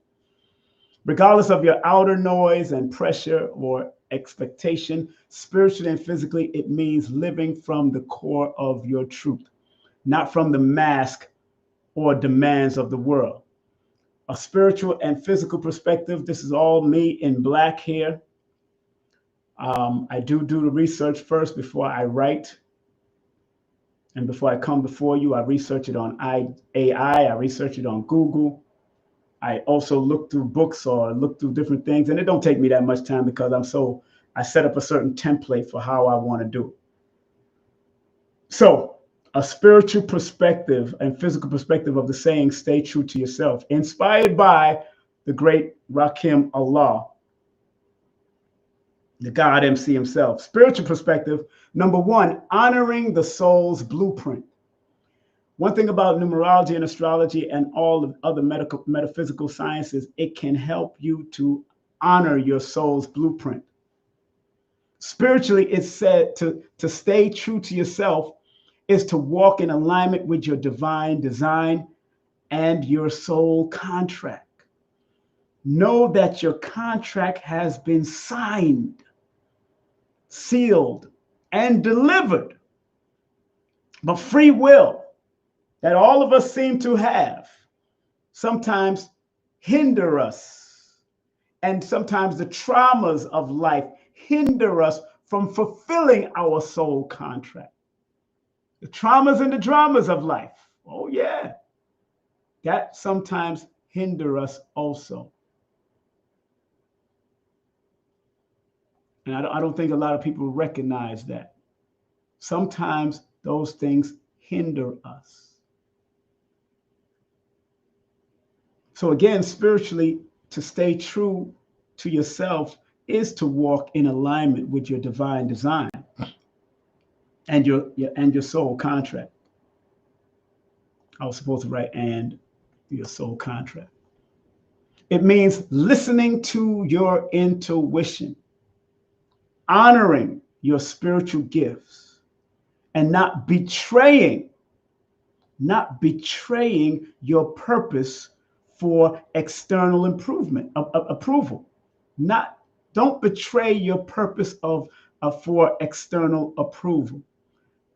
Regardless of your outer noise and pressure or expectation, spiritually and physically, it means living from the core of your truth, not from the mask or demands of the world. A spiritual and physical perspective. This is all me in black here. I do the research first before I write. And before I come before you, I research it on AI. I research it on Google. I also look through books or look through different things. And it don't take me that much time because I set up a certain template for how I want to do it. So, a spiritual perspective and physical perspective of the saying, stay true to yourself, inspired by the great Rakim Allah, the God MC himself. Spiritual perspective, number one, honoring the soul's blueprint. One thing about numerology and astrology and all the other metaphysical sciences, it can help you to honor your soul's blueprint. Spiritually, it's said to stay true to yourself is to walk in alignment with your divine design and your soul contract. Know that your contract has been signed, sealed, and delivered. But free will that all of us seem to have sometimes hinder us. And sometimes the traumas of life hinder us from fulfilling our soul contract. The traumas and the dramas of life. Oh, yeah. That sometimes hinder us also. And I don't think a lot of people recognize that. Sometimes those things hinder us. So again, spiritually, to stay true to yourself is to walk in alignment with your divine design and your soul contract. I was supposed to write and your soul contract. It means listening to your intuition, honoring your spiritual gifts, and not betraying your purpose for external approval. Don't betray your purpose of for external approval.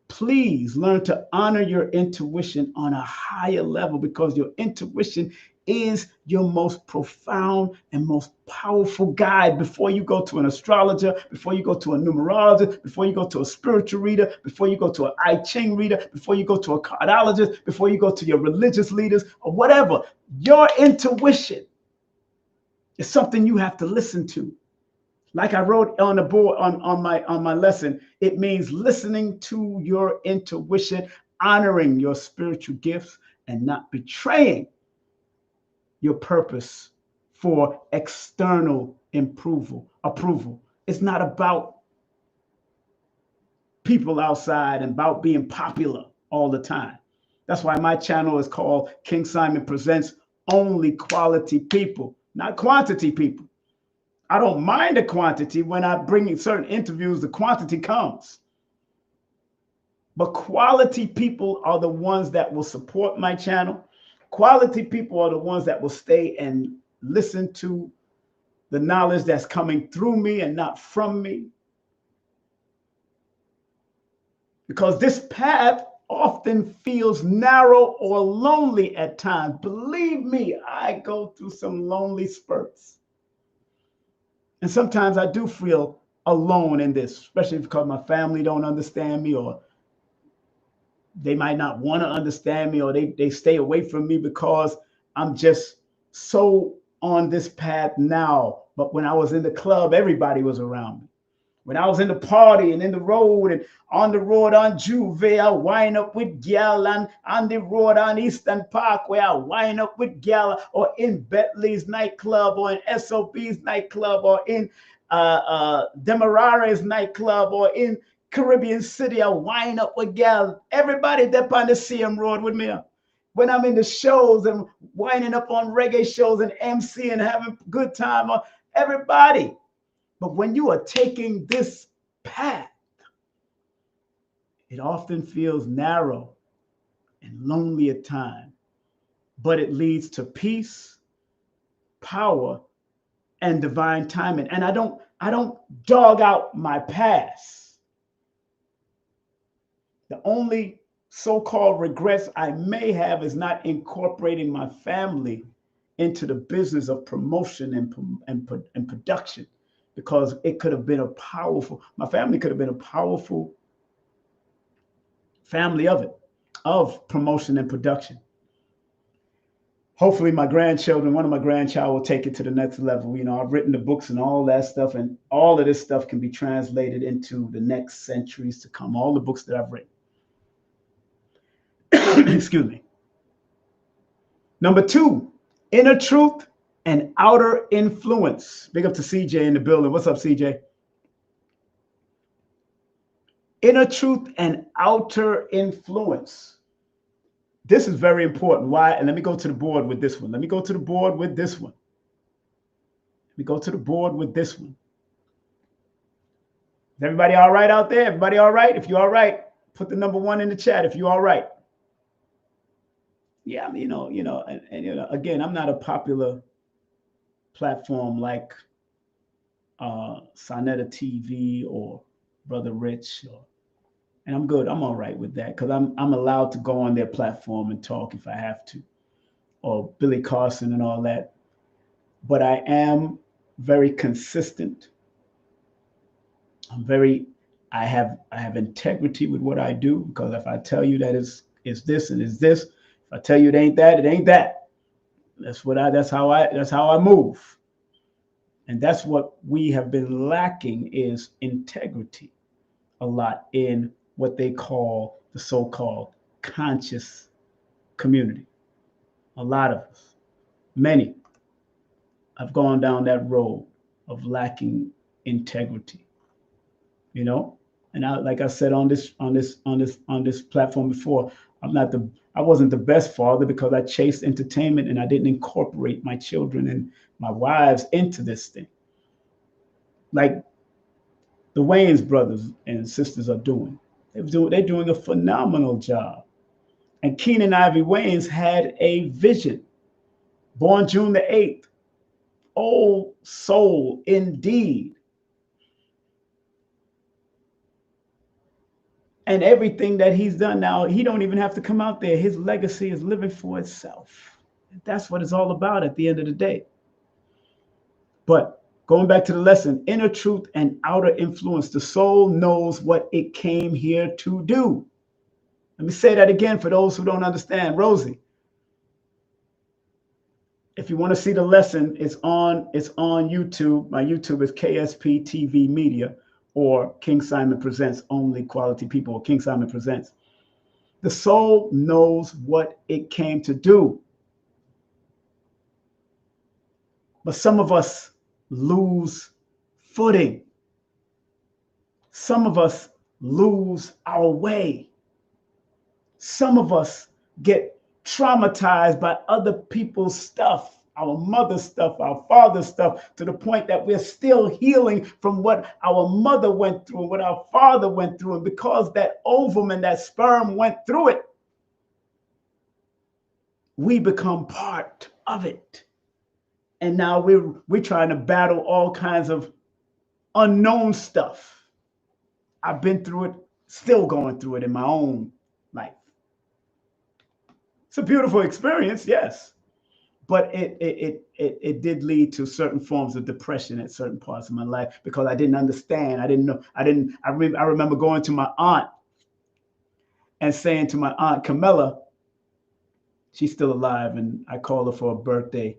Please learn to honor your intuition on a higher level, because your intuition is your most profound and most powerful guide. Before you go to an astrologer, before you go to a numerologist, before you go to a spiritual reader, before you go to an I Ching reader, before you go to a cardologist, before you go to your religious leaders or whatever, your intuition is something you have to listen to. Like I wrote on the board on my lesson, it means listening to your intuition, honoring your spiritual gifts, and not betraying your purpose for external approval. It's not about people outside and about being popular all the time. That's why my channel is called King Simon Presents Only Quality People, not quantity people. I don't mind the quantity. When I bring in certain interviews, the quantity comes. But quality people are the ones that will support my channel. Quality people are the ones that will stay and listen to the knowledge that's coming through me and not from me. Because this path often feels narrow or lonely at times. Believe me, I go through some lonely spurts. And sometimes I do feel alone in this, especially because my family don't understand me, or they might not want to understand me, or they stay away from me because I'm just so on this path now. But when I was in the club, everybody was around me. When I was in the party and in the road and on the road on Juve, I wind up with gal, and on the road on Eastern Parkway, I wind up with gal, or in Bentley's nightclub, or in SOB's nightclub, or in Demarare's nightclub, or in Caribbean City, I wind up with gal. Everybody up on the CM road with me. When I'm in the shows and winding up on reggae shows and MC and having a good time, everybody. But when you are taking this path, it often feels narrow and lonely at times, but it leads to peace, power, and divine timing. And I don't dog out my past. The only so-called regrets I may have is not incorporating my family into the business of promotion and production, because it could have been my family could have been a powerful family of promotion and production. Hopefully one of my grandchild will take it to the next level. I've written the books and all that stuff, and all of this stuff can be translated into the next centuries to come, all the books that I've written. Excuse me. Number 2, inner truth and outer influence. Big up to CJ in the building. What's up, CJ? Inner truth and outer influence. This is very important. Why? And let me go to the board with this one. Is everybody all right out there? Everybody all right? If you're all right, put the number 1 in the chat if you're all right. Yeah, again, I'm not a popular platform like Sonetta TV or Brother Rich, and I'm good. I'm all right with that, because I'm allowed to go on their platform and talk if I have to, or Billy Carson and all that. But I am very consistent. I have integrity with what I do, because if I tell you that it's this and it's this, if I tell you it ain't that, it ain't that. That's how I move. And that's what we have been lacking, is integrity a lot in what they call the so-called conscious community. A lot of us, many, have gone down that road of lacking integrity. And like I said on this platform before, I wasn't the best father, because I chased entertainment and I didn't incorporate my children and my wives into this thing, like the Wayans brothers and sisters are doing. They're doing a phenomenal job. And Keenan Ivy Wayans had a vision. Born June the 8th. Old soul indeed. And everything that he's done now, he don't even have to come out there. His legacy is living for itself. That's what it's all about at the end of the day. But going back to the lesson, inner truth and outer influence, the soul knows what it came here to do. Let me say that again for those who don't understand. Rosie, if you want to see the lesson, it's on YouTube. My YouTube is KSP TV Media or King Simon Presents, Only Quality People, or King Simon Presents. The soul knows what it came to do. But some of us lose footing. Some of us lose our way. Some of us get traumatized by other people's stuff, our mother's stuff, our father's stuff, to the point that we're still healing from what our mother went through, what our father went through. And because that ovum and that sperm went through it, we become part of it. And now we're trying to battle all kinds of unknown stuff. I've been through it, still going through it in my own life. It's a beautiful experience, yes, but it did lead to certain forms of depression at certain parts of my life because I didn't understand. I didn't know. I remember going to my aunt and saying to my aunt Camilla, she's still alive, and I call her for her birthday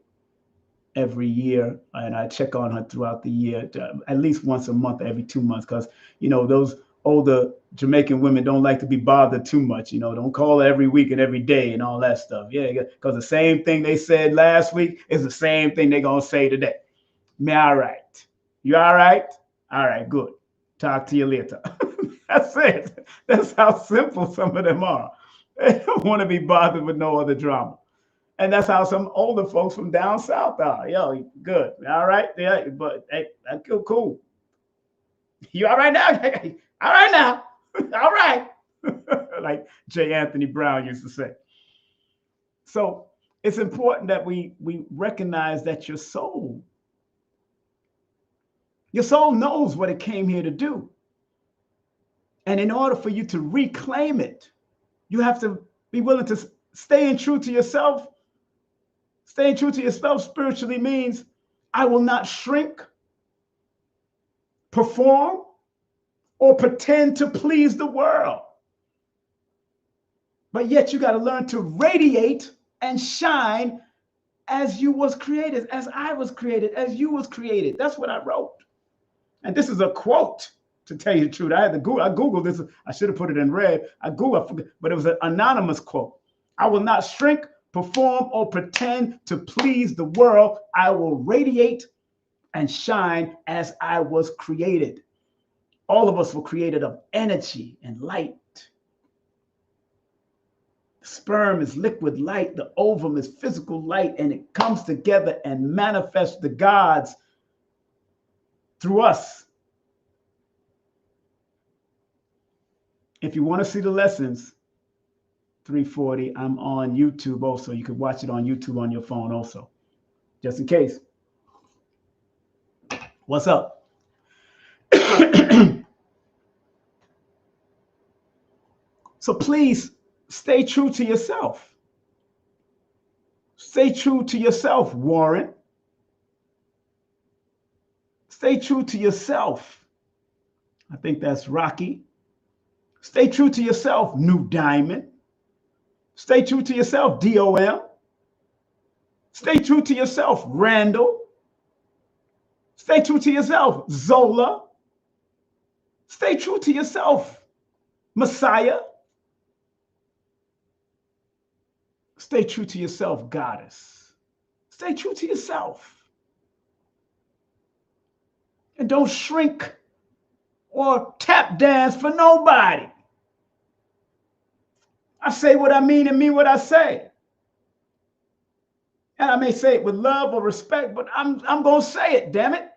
every year, and I check on her throughout the year, at least once a month, every 2 months, because those older Jamaican women don't like to be bothered too much. Don't call her every week and every day and all that stuff. Yeah, because the same thing they said last week is the same thing they're gonna say today. Me all right? You all right? All right, good. Talk to you later. That's it. That's how simple some of them are. They don't want to be bothered with no other drama. And that's how some older folks from down south are. Yo, good. All right. Yeah, but hey, that's cool. You all right now? All right now. All right. Like J. Anthony Brown used to say. So it's important that we recognize that your soul knows what it came here to do. And in order for you to reclaim it, you have to be willing to staying true to yourself. Staying true to yourself spiritually means I will not shrink, perform, or pretend to please the world. But yet you got to learn to radiate and shine as you was created, as I was created, as you was created. That's what I wrote. And this is a quote, to tell you the truth. I Googled this. I should have put it in red. I forget, but it was an anonymous quote. I will not shrink, perform, or pretend to please the world. I will radiate and shine as I was created. All of us were created of energy and light. The sperm is liquid light. The ovum is physical light, and it comes together and manifests the gods through us. If you want to see the lessons, 340, I'm on YouTube also. You can watch it on YouTube on your phone also, just in case. What's up? So please stay true to yourself. Stay true to yourself, Warren. Stay true to yourself. I think that's Rocky. Stay true to yourself, New Diamond. Stay true to yourself, DOM. Stay true to yourself, Randall. Stay true to yourself, Zola. Stay true to yourself, Messiah. Stay true to yourself, Goddess. Stay true to yourself. And don't shrink or tap dance for nobody. I say what I mean and mean what I say. And I may say it with love or respect, but I'm going to say it, damn it.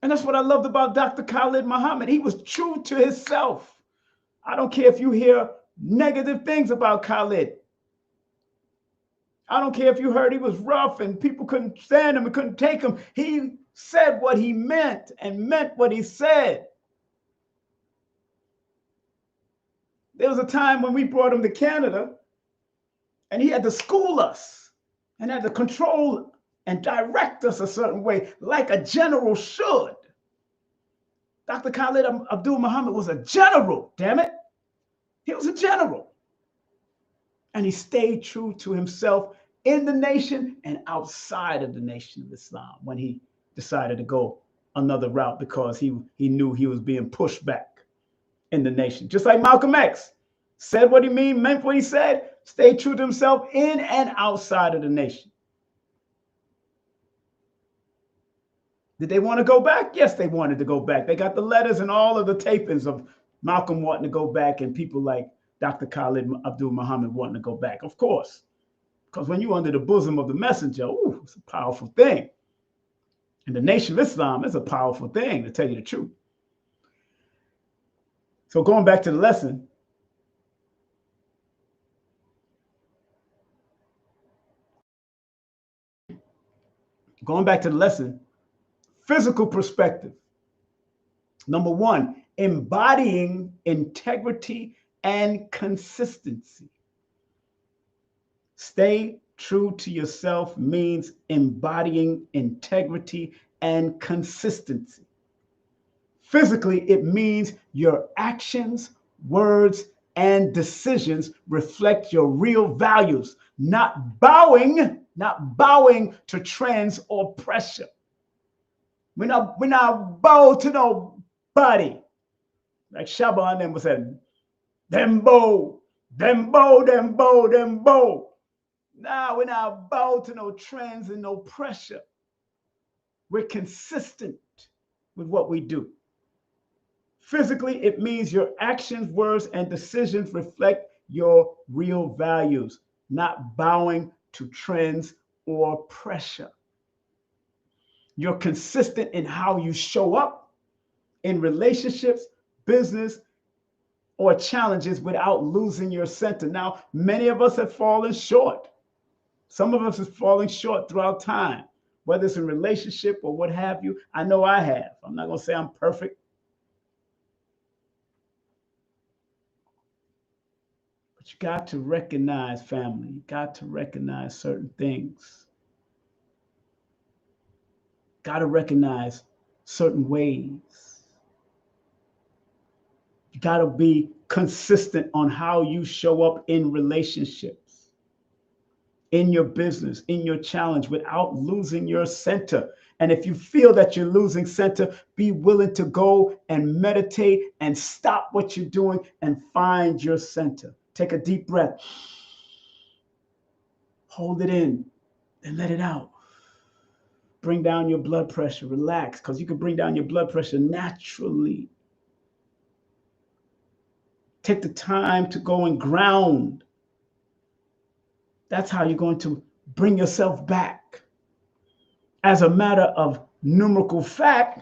And that's what I loved about Dr. Khalid Muhammad. He was true to himself. I don't care if you hear negative things about Khalid. I don't care if you heard he was rough and people couldn't stand him and couldn't take him. He said what he meant and meant what he said. There was a time when we brought him to Canada and he had to school us and had to control and direct us a certain way, like a general should. Dr. Khalid Abdul Muhammad was a general, damn it. He was a general. And he stayed true to himself in the nation and outside of the nation of Islam when he decided to go another route because he knew he was being pushed back in the nation. Just like Malcolm X said what he meant what he said, stayed true to himself in and outside of the nation. Did they want to go back? Yes, they wanted to go back. They got the letters and all of the tapings of Malcolm wanting to go back and people like Dr. Khalid Abdul Muhammad wanting to go back. Of course, because when you're under the bosom of the messenger, ooh, it's a powerful thing. And the Nation of Islam is a powerful thing, to tell you the truth. So going back to the lesson, physical perspective. Number one, embodying integrity and consistency. Stay true to yourself means embodying integrity and consistency. Physically, it means your actions, words, and decisions reflect your real values, not bowing to trends or pressure. We're not bow to nobody. Like Shabba and them was saying, them bow. Nah, we're not bow to no trends and no pressure. We're consistent with what we do. Physically, it means your actions, words, and decisions reflect your real values, not bowing to trends or pressure. You're consistent in how you show up in relationships, business, or challenges without losing your center. Now, many of us have fallen short. Some of us have fallen short throughout time, whether it's in relationship or what have you. I know I have. I'm not going to say I'm perfect. But you got to recognize, family, you got to recognize certain things. Got to recognize certain ways. You got to be consistent on how you show up in relationships, in your business, in your challenge without losing your center. And if you feel that you're losing center, be willing to go and meditate and stop what you're doing and find your center. Take a deep breath. Hold it in and let it out. Bring down your blood pressure. Relax, because you can bring down your blood pressure naturally. Take the time to go and ground. That's how you're going to bring yourself back. As a matter of numerical fact,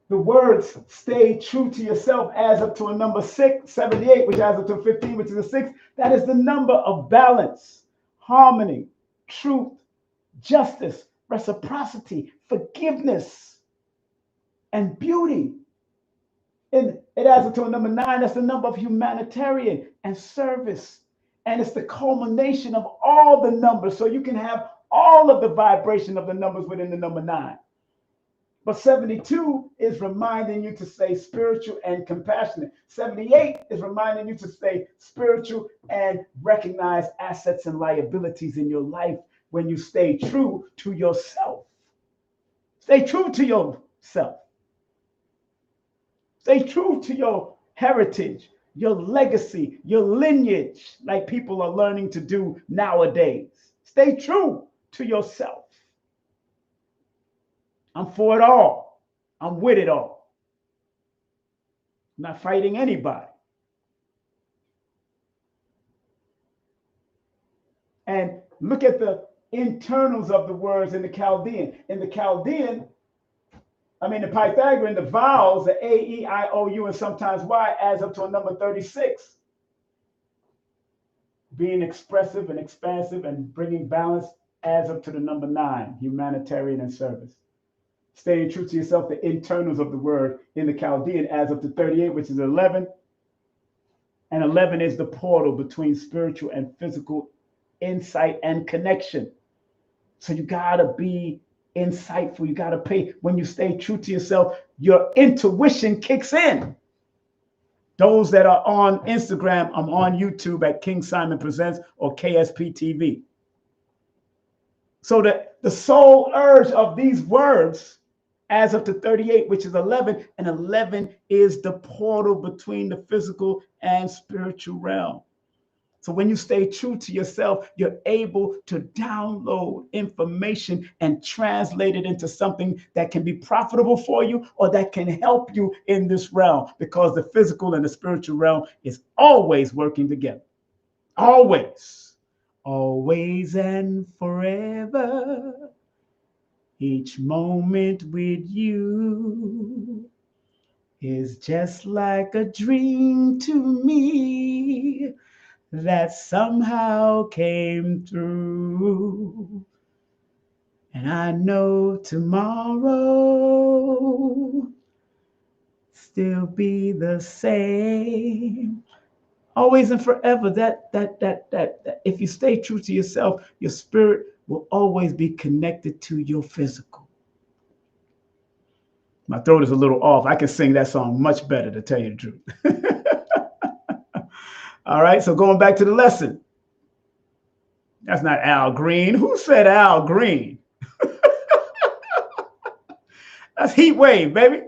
the words stay true to yourself adds up to a number 78, which adds up to 15, which is a 6. That is the number of balance, harmony, truth, justice, reciprocity, forgiveness, and beauty. And it adds up to a number 9. That's the number of humanitarian and service. And it's the culmination of all the numbers. So you can have all of the vibration of the numbers within the number 9. But 72 is reminding you to stay spiritual and compassionate. 78 is reminding you to stay spiritual and recognize assets and liabilities in your life when you stay true to yourself. Stay true to yourself. Stay true to your heritage, your legacy, your lineage, like people are learning to do nowadays. Stay true to yourself. I'm for it all. I'm with it all. I'm not fighting anybody. And look at the internals of the words in the Chaldean. In the Chaldean, the Pythagorean, the vowels, the A, E, I, O, U, and sometimes Y adds up to a number 36. Being expressive and expansive and bringing balance adds up to the number 9, humanitarian and service. Staying true to yourself, the internals of the word in the Chaldean adds up to 38, which is 11. And 11 is the portal between spiritual and physical insight and connection. So you gotta be insightful. You gotta pay. When you stay true to yourself, your intuition kicks in. Those that are on Instagram, I'm on YouTube at King Simon Presents or KSP TV. So the sole urge of these words adds up to 38, which is 11, and 11 is the portal between the physical and spiritual realm. So when you stay true to yourself, you're able to download information and translate it into something that can be profitable for you or that can help you in this realm, because the physical and the spiritual realm is always working together. Always. Always and forever. Each moment with you is just like a dream to me that somehow came through. And I know tomorrow still be the same. Always and forever. That if you stay true to yourself, your spirit will always be connected to your physical. My throat is a little off. I can sing that song much better, to tell you the truth. All right, so going back to the lesson. That's not Al Green. Who said Al Green? That's Heat Wave, baby.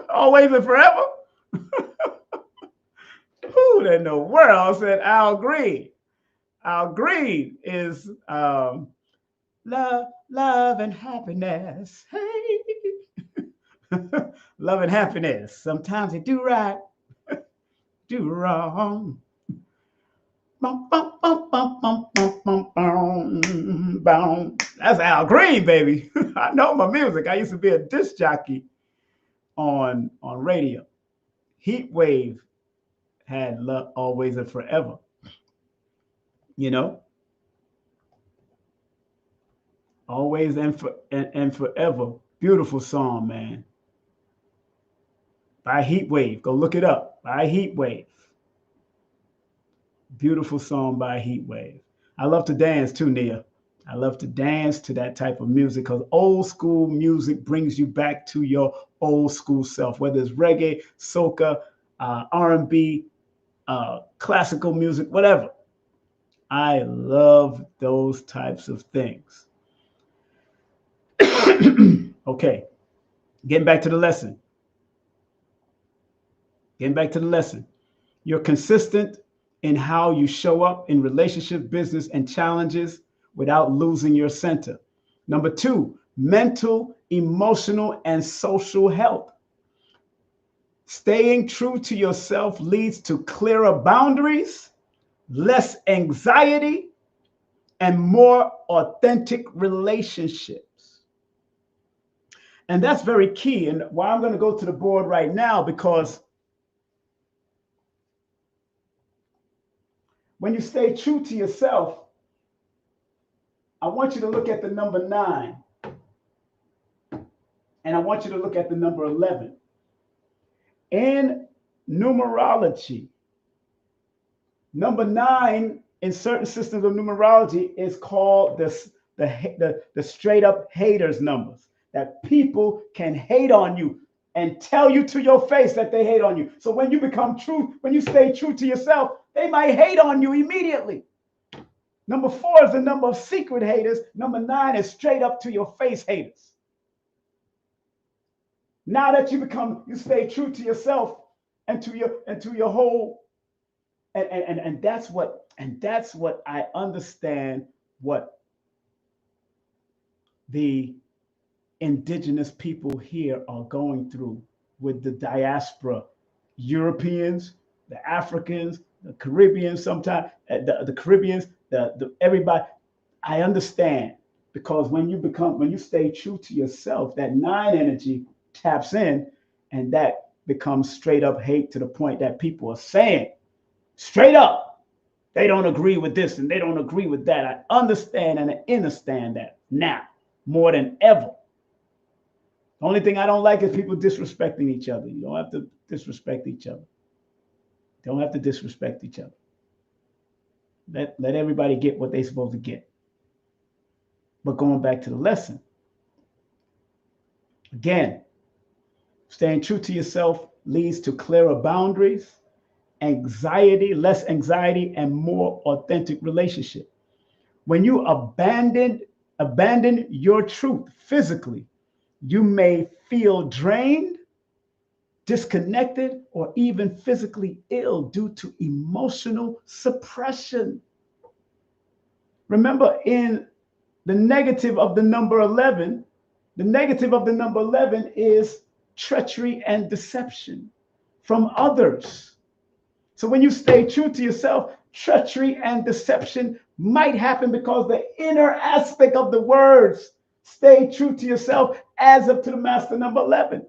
Always and forever. Who in the world said Al Green? Al Green is love, love and happiness. Hey. Love and happiness. Sometimes you do right, do wrong. That's Al Green, baby. I know my music. I used to be a disc jockey on radio. Heat Wave had Love Always and Forever. You know, always and forever. Beautiful song, man. By Heat Wave. Go look it up. By Heat Wave. Beautiful song by Heat Wave. I love to dance too, Nia. I love to dance to that type of music because old school music brings you back to your old school self, whether it's reggae, soca, R&B, classical music, whatever. I love those types of things. Okay, getting back to the lesson. You're consistent in how you show up in relationship, business, and challenges without losing your center. Number 2, mental, emotional, and social health. Staying true to yourself leads to clearer boundaries, less anxiety, and more authentic relationships. And that's very key. And why I'm going to go to the board right now, because when you stay true to yourself, I want you to look at the number 9. And I want you to look at the number 11. In numerology, number 9 in certain systems of numerology is called the straight up haters numbers. That people can hate on you and tell you to your face that they hate on you. So when you become true, when you stay true to yourself, they might hate on you immediately. Number 4 is the number of secret haters. Number 9 is straight up to your face haters. Now that you stay true to yourself and to your whole, and that's what I understand what the indigenous people here are going through with the diaspora, Europeans, the Africans, the Caribbeans, sometimes the Caribbeans, the everybody. I understand, because when you stay true to yourself, that 9 energy taps in, and that becomes straight up hate, to the point that people are saying straight up they don't agree with this and they don't agree with that. I understand, and I understand that now more than ever. The only thing I don't like is people disrespecting each other. You don't have to disrespect each other. Don't have to disrespect each other. Let everybody get what they're supposed to get. But going back to the lesson, again, staying true to yourself leads to clearer boundaries, less anxiety, and more authentic relationship. When you abandon your truth physically, you may feel drained, disconnected, or even physically ill due to emotional suppression. Remember, in the negative of the number 11, the negative of the number 11 is treachery and deception from others. So when you stay true to yourself, treachery and deception might happen because the inner aspect of the words stay true to yourself as up to the master number 11.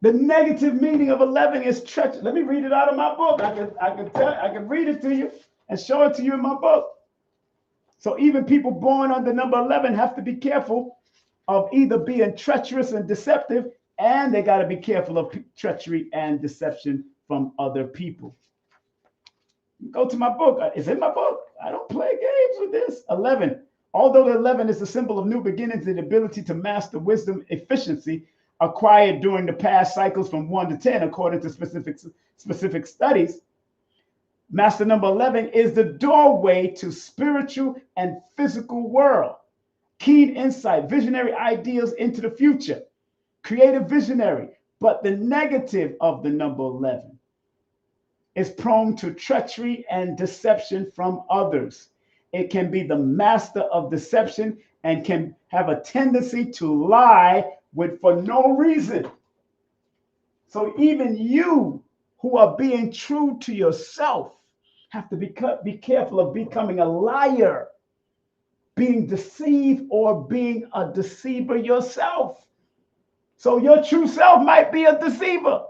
The negative meaning of 11 is treachery. Let me read it out of my book. I can read it to you and show it to you in my book. So even people born under number 11 have to be careful of either being treacherous and deceptive, and they got to be careful of treachery and deception from other people. Go to my book. It's in my book. I don't play games with this. 11. Although the 11 is the symbol of new beginnings and the ability to master wisdom efficiency acquired during the past cycles from 1 to 10, according to specific studies, master number 11 is the doorway to spiritual and physical world. Keen insight, visionary ideas into the future, creative visionary. But the negative of the number 11 is prone to treachery and deception from others. It can be the master of deception and can have a tendency to lie for no reason. So even you who are being true to yourself have to be careful of becoming a liar, being deceived, or being a deceiver yourself. So your true self might be a deceiver.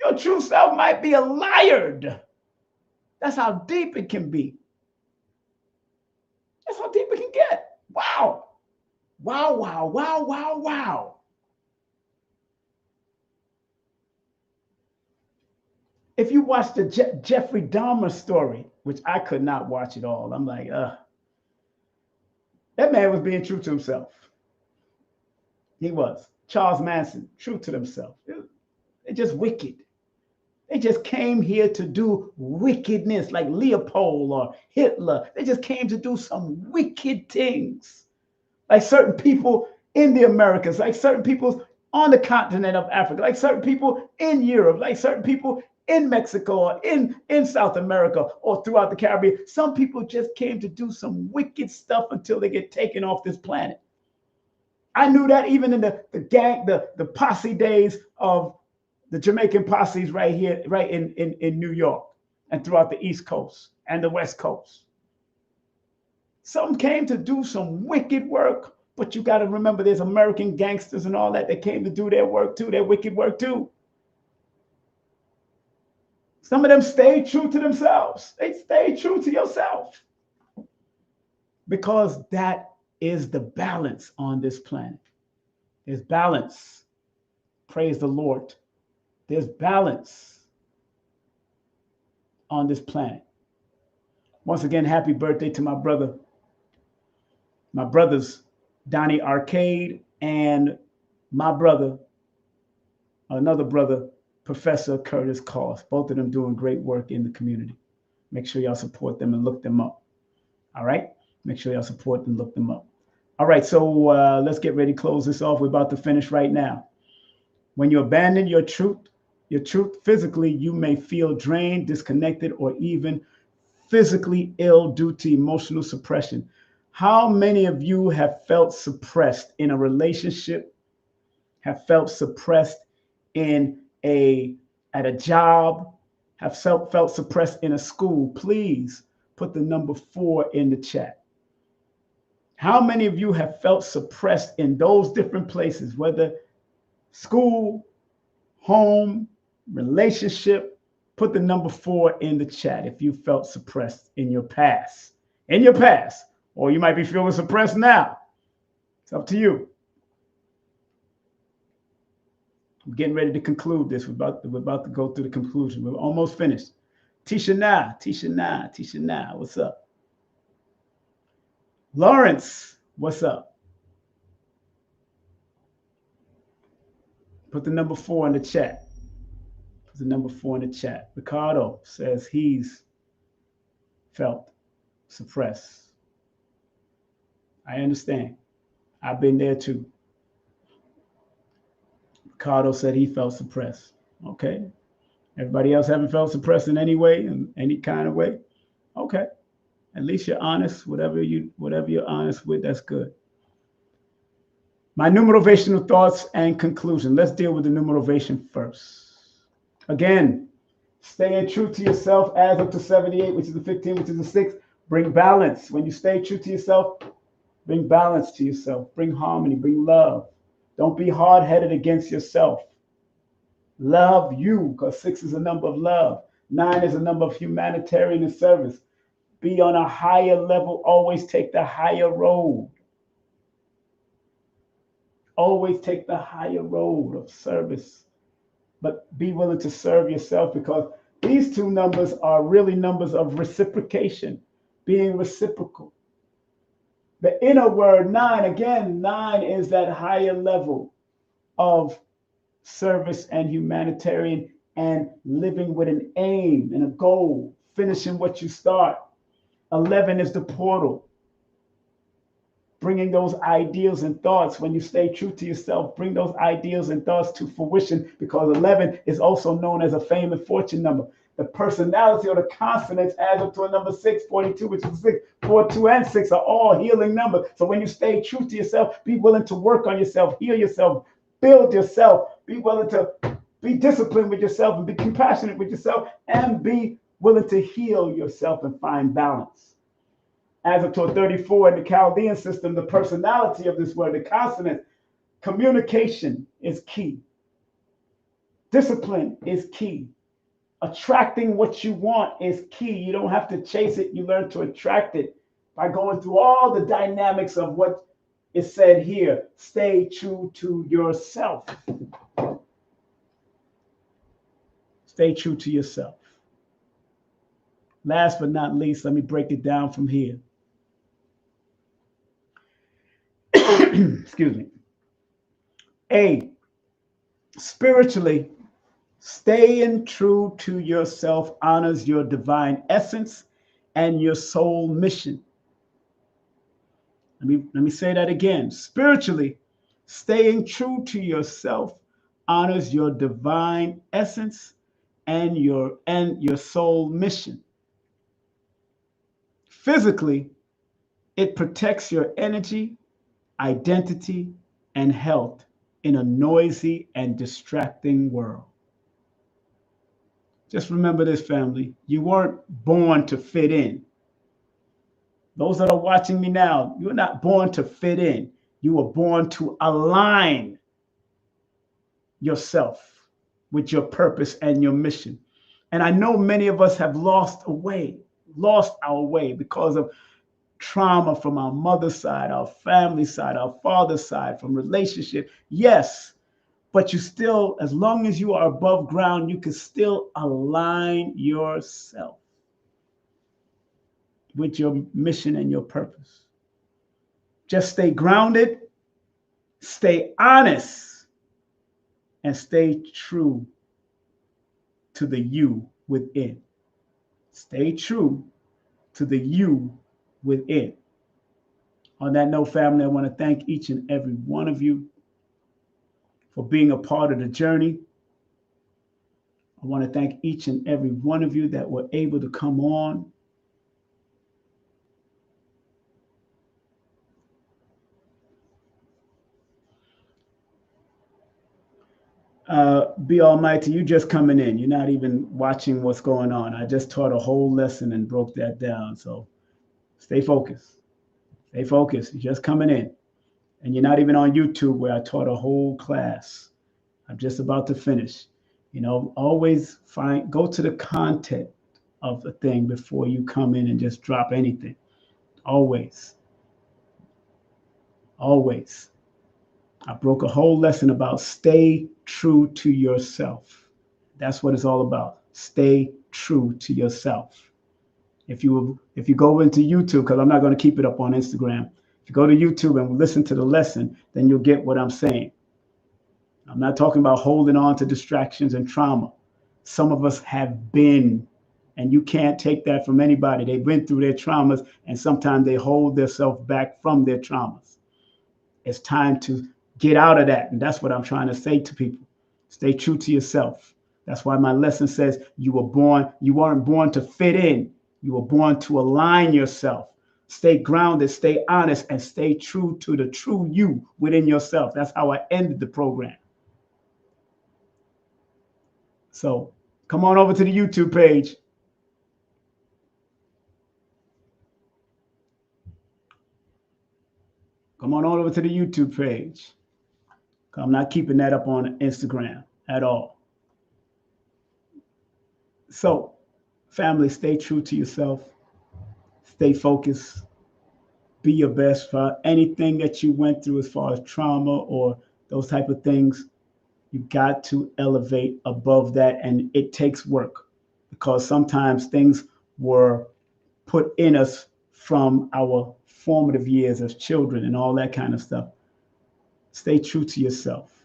Your true self might be a liar. That's how deep it can be. That's how deep it can get. Wow. Wow, wow, wow, wow, wow. If you watch the Jeffrey Dahmer story, which I could not watch it all, I'm like, that man was being true to himself. He was. Charles Manson, true to themselves. They're just wicked. They just came here to do wickedness, like Leopold or Hitler. They just came to do some wicked things. Like certain people in the Americas, like certain people on the continent of Africa, like certain people in Europe, like certain people in Mexico or in South America or throughout the Caribbean. Some people just came to do some wicked stuff until they get taken off this planet. I knew that even in the posse days of the Jamaican posses right here, right in New York and throughout the East Coast and the West Coast. Some came to do some wicked work, but you got to remember there's American gangsters and all that that came to do their work too, their wicked work too. Some of them stayed true to themselves. They stayed true to yourself because that is the balance on this planet. There's balance. Praise the Lord. There's balance on this planet. Once again, happy birthday to my brothers, Donnie Arcade, and my brother, another brother, Professor Curtis Cost. Both of them doing great work in the community. Make sure y'all support them and look them up. All right? Make sure y'all support and look them up. All right, so let's get ready to close this off. We're about to finish right now. When you abandon your truth physically, you may feel drained, disconnected, or even physically ill due to emotional suppression. How many of you have felt suppressed in a relationship, have felt suppressed at a job, have felt suppressed in a school? Please put the number 4 in the chat. How many of you have felt suppressed in those different places, whether school, home, relationship? Put the number 4 in the chat if you felt suppressed in your past. Or you might be feeling suppressed now. It's up to you. I'm getting ready to conclude this. We're about to go through the conclusion. We're almost finished. Tisha Na, what's up? Lawrence, what's up? Put the number 4 in the chat. Put the number 4 in the chat. Ricardo says he's felt suppressed. I understand. I've been there too. Ricardo said he felt suppressed. Okay. Everybody else haven't felt suppressed in any way, in any kind of way? Okay. At least you're honest. Whatever you're honest with, that's good. My numerovational thoughts and conclusion. Let's deal with the numerovation first. Again, staying true to yourself, adds up to 78, which is the 15, which is the 6. Bring balance. When you stay true to yourself, bring balance to yourself. Bring harmony, bring love. Don't be hard-headed against yourself. Love you, because 6 is a number of love. 9 is a number of humanitarian and service. Be on a higher level. Always take the higher road. Always take the higher road of service. But be willing to serve yourself, because these 2 numbers are really numbers of reciprocation, being reciprocal. The inner word 9, again, 9 is that higher level of service and humanitarian and living with an aim and a goal, finishing what you start. 11 is the portal, bringing those ideals and thoughts. When you stay true to yourself, bring those ideals and thoughts to fruition, because 11 is also known as a fame and fortune number. The personality or the consonants add up to a number 6, 42, which is 6. 4, 2, and 6 are all healing numbers. So when you stay true to yourself, be willing to work on yourself, heal yourself, build yourself, be willing to be disciplined with yourself and be compassionate with yourself, and be willing to heal yourself and find balance. As up to a 34 in the Chaldean system, the personality of this word, the consonant, communication is key. Discipline is key. Attracting what you want is key. You don't have to chase it. You learn to attract it by going through all the dynamics of what is said here. Stay true to yourself. Stay true to yourself. Last but not least, let me break it down from here. Excuse me. A, spiritually, staying true to yourself honors your divine essence and your soul mission. Let me say that again. Spiritually, staying true to yourself honors your divine essence and your soul mission. Physically, it protects your energy, identity, and health in a noisy and distracting world. Just remember this, family. You weren't born to fit in. Those that are watching me now, you're not born to fit in. You were born to align yourself with your purpose and your mission. And I know many of us have lost our way because of trauma from our mother's side, our family side, our father's side, from relationship. Yes, but you still, as long as you are above ground, you can still align yourself with your mission and your purpose. Just stay grounded, stay honest, and stay true to the you within. Stay true to the you within. On that note, family, I want to thank each and every one of you for being a part of the journey. I want to thank each and every one of you that were able to come on. Be Almighty, you just coming in. You're not even watching what's going on. I just taught a whole lesson and broke that down. So stay focused. Stay focused. You're just coming in. And you're not even on YouTube where I taught a whole class. I'm just about to finish. Always go to the content of the thing before you come in and just drop anything. Always. Always. I broke a whole lesson about stay true to yourself. That's what it's all about. Stay true to yourself. If you go into YouTube, because I'm not going to keep it up on Instagram, if you go to YouTube and listen to the lesson, then you'll get what I'm saying. I'm not talking about holding on to distractions and trauma. Some of us have been, and you can't take that from anybody. They've been through their traumas, and sometimes they hold themselves back from their traumas. It's time to get out of that. And that's what I'm trying to say to people. Stay true to yourself. That's why my lesson says you weren't born to fit in. You were born to align yourself. Stay grounded, stay honest, and stay true to the true you within yourself. That's how I ended the program. So come on over to the YouTube page. Come on over to the YouTube page. I'm not keeping that up on Instagram at all. So, family, stay true to yourself. Stay focused. Be your best for anything that you went through as far as trauma or those type of things. You got to elevate above that, and it takes work because sometimes things were put in us from our formative years as children and all that kind of stuff. Stay true to yourself.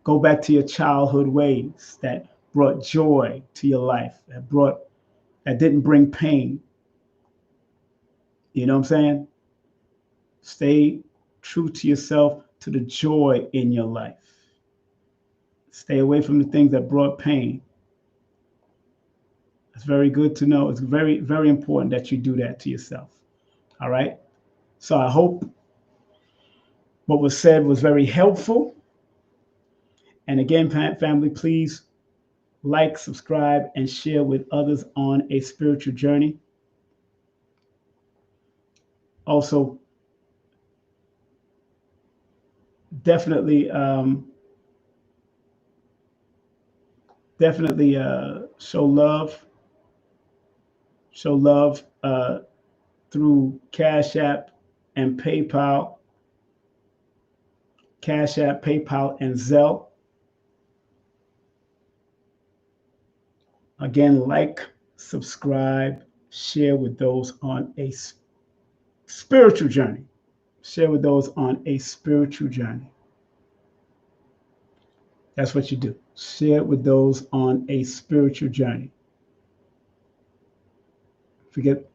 Go back to your childhood ways that brought joy to your life, that didn't bring pain. You know what I'm saying? Stay true to yourself, to the joy in your life. Stay away from the things that brought pain. It's very good to know. It's very, very important that you do that to yourself. All right? So I hope what was said was very helpful. And again, family, please like, subscribe, and share with others on a spiritual journey. Also, definitely show love through Cash App and PayPal. Cash App, PayPal, and Zelle. Again, like, subscribe, share with those on a spiritual journey. Share with those on a spiritual journey. That's what you do. Share with those on a spiritual journey. Forget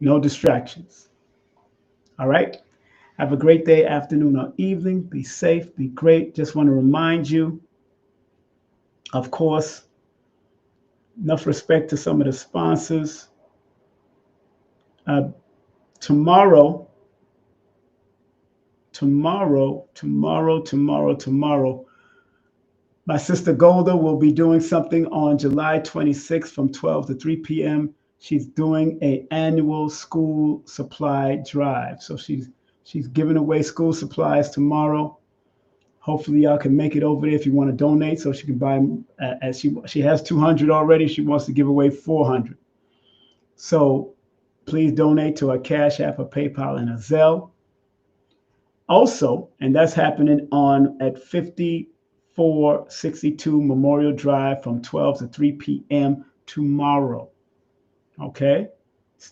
no distractions. All right? Have a great day, afternoon, or evening. Be safe, be great. Just want to remind you, of course, enough respect to some of the sponsors. Tomorrow, my sister Golda will be doing something on July 26th from 12 to 3 p.m. She's doing an annual school supply drive. So she's giving away school supplies tomorrow. Hopefully y'all can make it over there if you want to donate so she can buy, as she has 200 already. She wants to give away 400. So please donate to her Cash App, a PayPal, and a Zelle. Also, and that's happening at 5462 Memorial Drive from 12 to 3 p.m. tomorrow. Okay?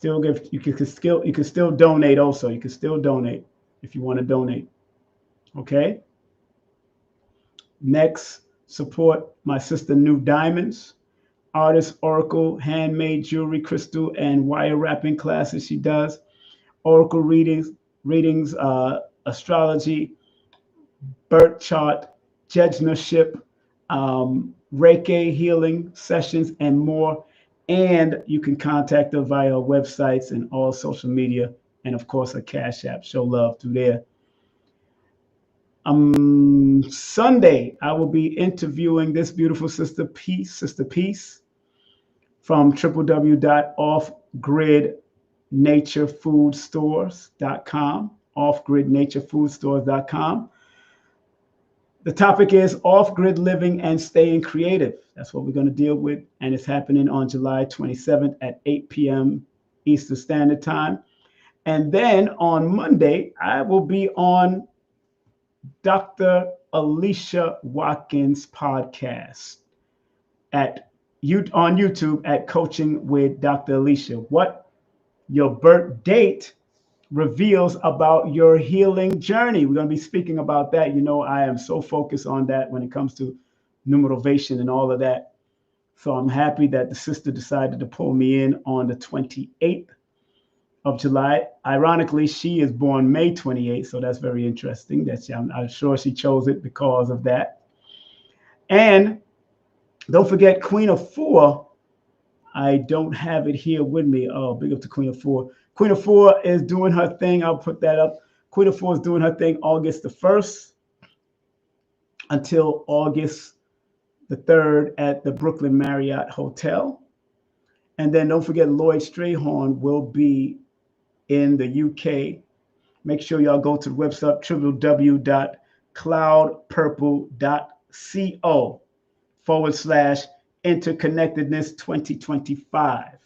You can still donate also. You can still donate if you want to donate. Okay? Next, support my sister New Diamonds, Artist Oracle, handmade jewelry, crystal, and wire wrapping classes she does. Oracle readings, astrology, birth chart, judgmentship, Reiki healing sessions, and more. And you can contact her via her websites and all social media, and of course her Cash App. Show love through there. Sunday, I will be interviewing this beautiful Sister Peace, from www.offgridnaturefoodsstores.com, offgridnaturefoodsstores.com. The topic is off-grid living and staying creative. That's what we're going to deal with, and it's happening on July 27th at 8 p.m. Eastern Standard Time. And then on Monday, I will be on Dr. Alicia Watkins' podcast on YouTube at Coaching with Dr. Alicia. What your birth date reveals about your healing journey. We're going to be speaking about that. You know, I am so focused on that when it comes to numerovation and all of that. So I'm happy that the sister decided to pull me in on the 28th of July. Ironically, she is born May 28th, so that's very interesting. I'm sure she chose it because of that. And don't forget Queen of Four. I don't have it here with me. Oh, big up to Queen of Four. Queen of Four is doing her thing. I'll put that up. Queen of Four is doing her thing August the 1st until August the 3rd at the Brooklyn Marriott Hotel. And then don't forget Lloyd Strayhorn will be in the UK. Make sure y'all go to the website www.cloudpurple.co/interconnectedness 2025.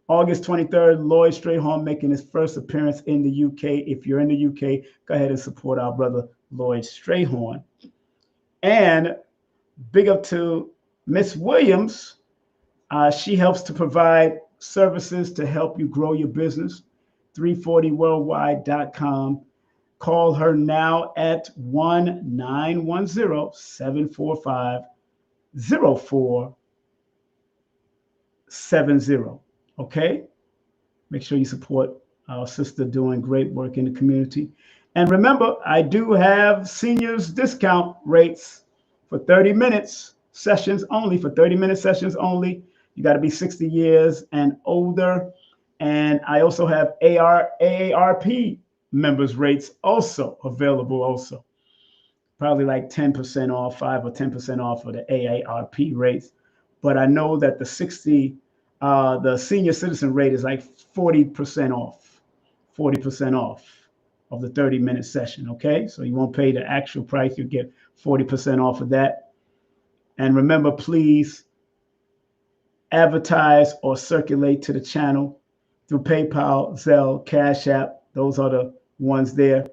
August 23rd, Lloyd Strayhorn making his first appearance in the UK. If you're in the UK, go ahead and support our brother Lloyd Strayhorn. And big up to Miss Williams. She helps to provide services to help you grow your business. 340worldwide.com. Call her now at 1-910-745-0470. Okay? Make sure you support our sister doing great work in the community. And remember, I do have seniors discount rates for 30 minutes sessions only, for 30-minute sessions only. You got to be 60 years and older. And I also have AARP members rates also available also. Probably like 10% off, 5 or 10% off of the AARP rates. But I know that the senior citizen rate is like 40% off, 40% off of the 30-minute session. Okay, so you won't pay the actual price, you get 40% off of that. And remember, please advertise or circulate to the channel through PayPal, Zelle, Cash App. Those are the ones there.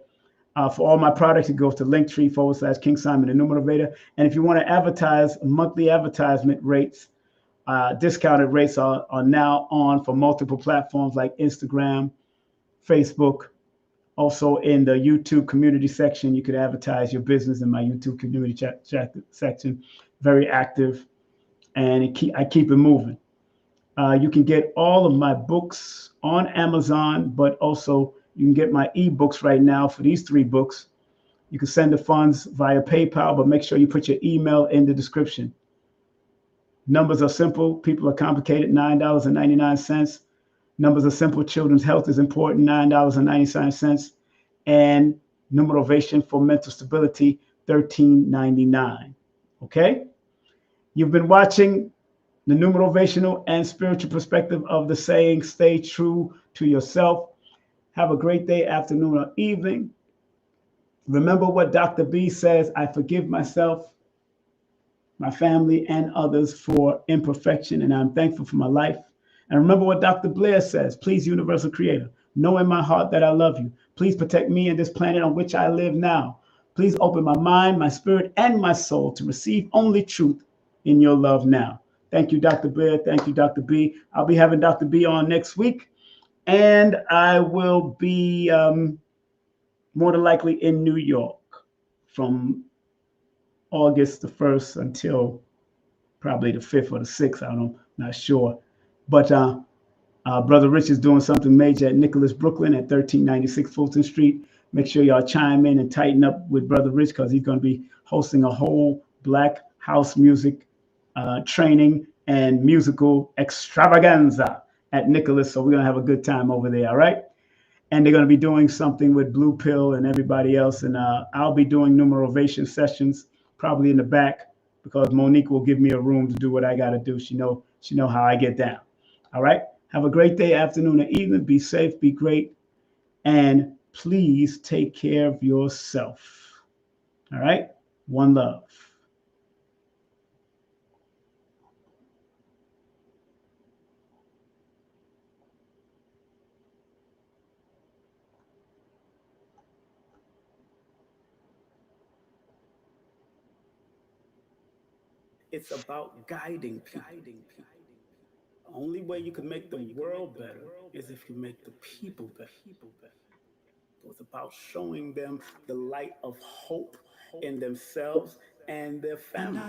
For all my products, you go to Linktree/King Simon the Numerator. And if you want to advertise, monthly advertisement rates, discounted rates are now on for multiple platforms like Instagram, Facebook. Also in the YouTube community section, you could advertise your business in my YouTube community chat section. Very active, and I keep it moving. You can get all of my books on Amazon, but also you can get my ebooks right now for these 3 books. You can send the funds via PayPal, but make sure you put your email in the description. Numbers are simple. People are complicated. $9.99. Numbers are simple. Children's health is important. $9.99. And Numerovation for mental stability, $13.99. Okay? You've been watching the numerovational and spiritual perspective of the saying, stay true to yourself. Have a great day, afternoon, or evening. Remember what Dr. B says, I forgive myself, my family, and others for imperfection, and I'm thankful for my life. And remember what Dr. Blair says, please, universal creator, know in my heart that I love you. Please protect me and this planet on which I live now. Please open my mind, my spirit, and my soul to receive only truth in your love now. Thank you, Dr. Blair. Thank you, Dr. B. I'll be having Dr. B on next week, and I will be more than likely in New York from August the 1st until probably the 5th or the 6th. I don't know, not sure. But Brother Rich is doing something major at Nicholas, Brooklyn at 1396 Fulton Street. Make sure y'all chime in and tighten up with Brother Rich because he's going to be hosting a whole Black house music training and musical extravaganza at Nicholas. So we're going to have a good time over there, all right? And they're going to be doing something with Blue Pill and everybody else. And I'll be doing numerovation sessions probably in the back because Monique will give me a room to do what I got to do. She know how I get down. All right. Have a great day, afternoon, or evening. Be safe, be great, and please take care of yourself. All right. One love. It's about guiding people. The only way you can make the world better is if you make the people better. So it's about showing them the light of hope in themselves and their family.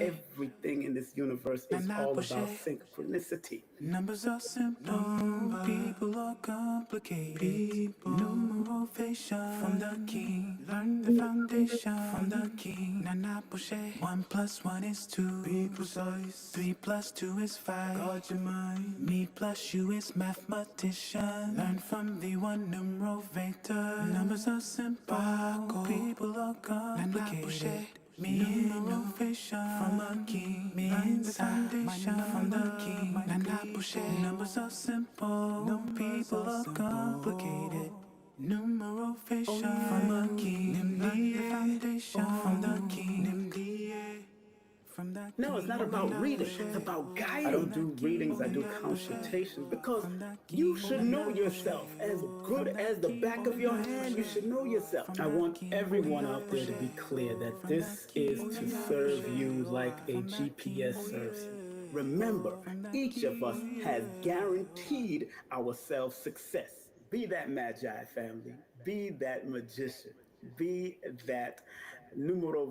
Everything in this universe is all about synchronicity. Numbers are simple, people are complicated. Numerovation from the king, learn the foundation from the king. Nana Boucher, 1+1 is 2. Be precise. 3+2 is 5. Guard your mind. Me plus you is mathematician. Learn from the one Numerovator. Numbers are simple, people are complicated. Me innovation from a king. Me inside foundation from the king. Nana Boucher. Numbers are simple. No people are complicated. Numerovation from a king. Learn the foundation from the king. No, it's not about reading. It's about guiding. I don't do readings, I do consultations because you should know yourself. As good as the back of your hand, you should know yourself. I want everyone out there to be clear that this is to serve you like a GPS serves you. Remember, each of us has guaranteed ourselves success. Be that magi family. Be that magician. Be that numero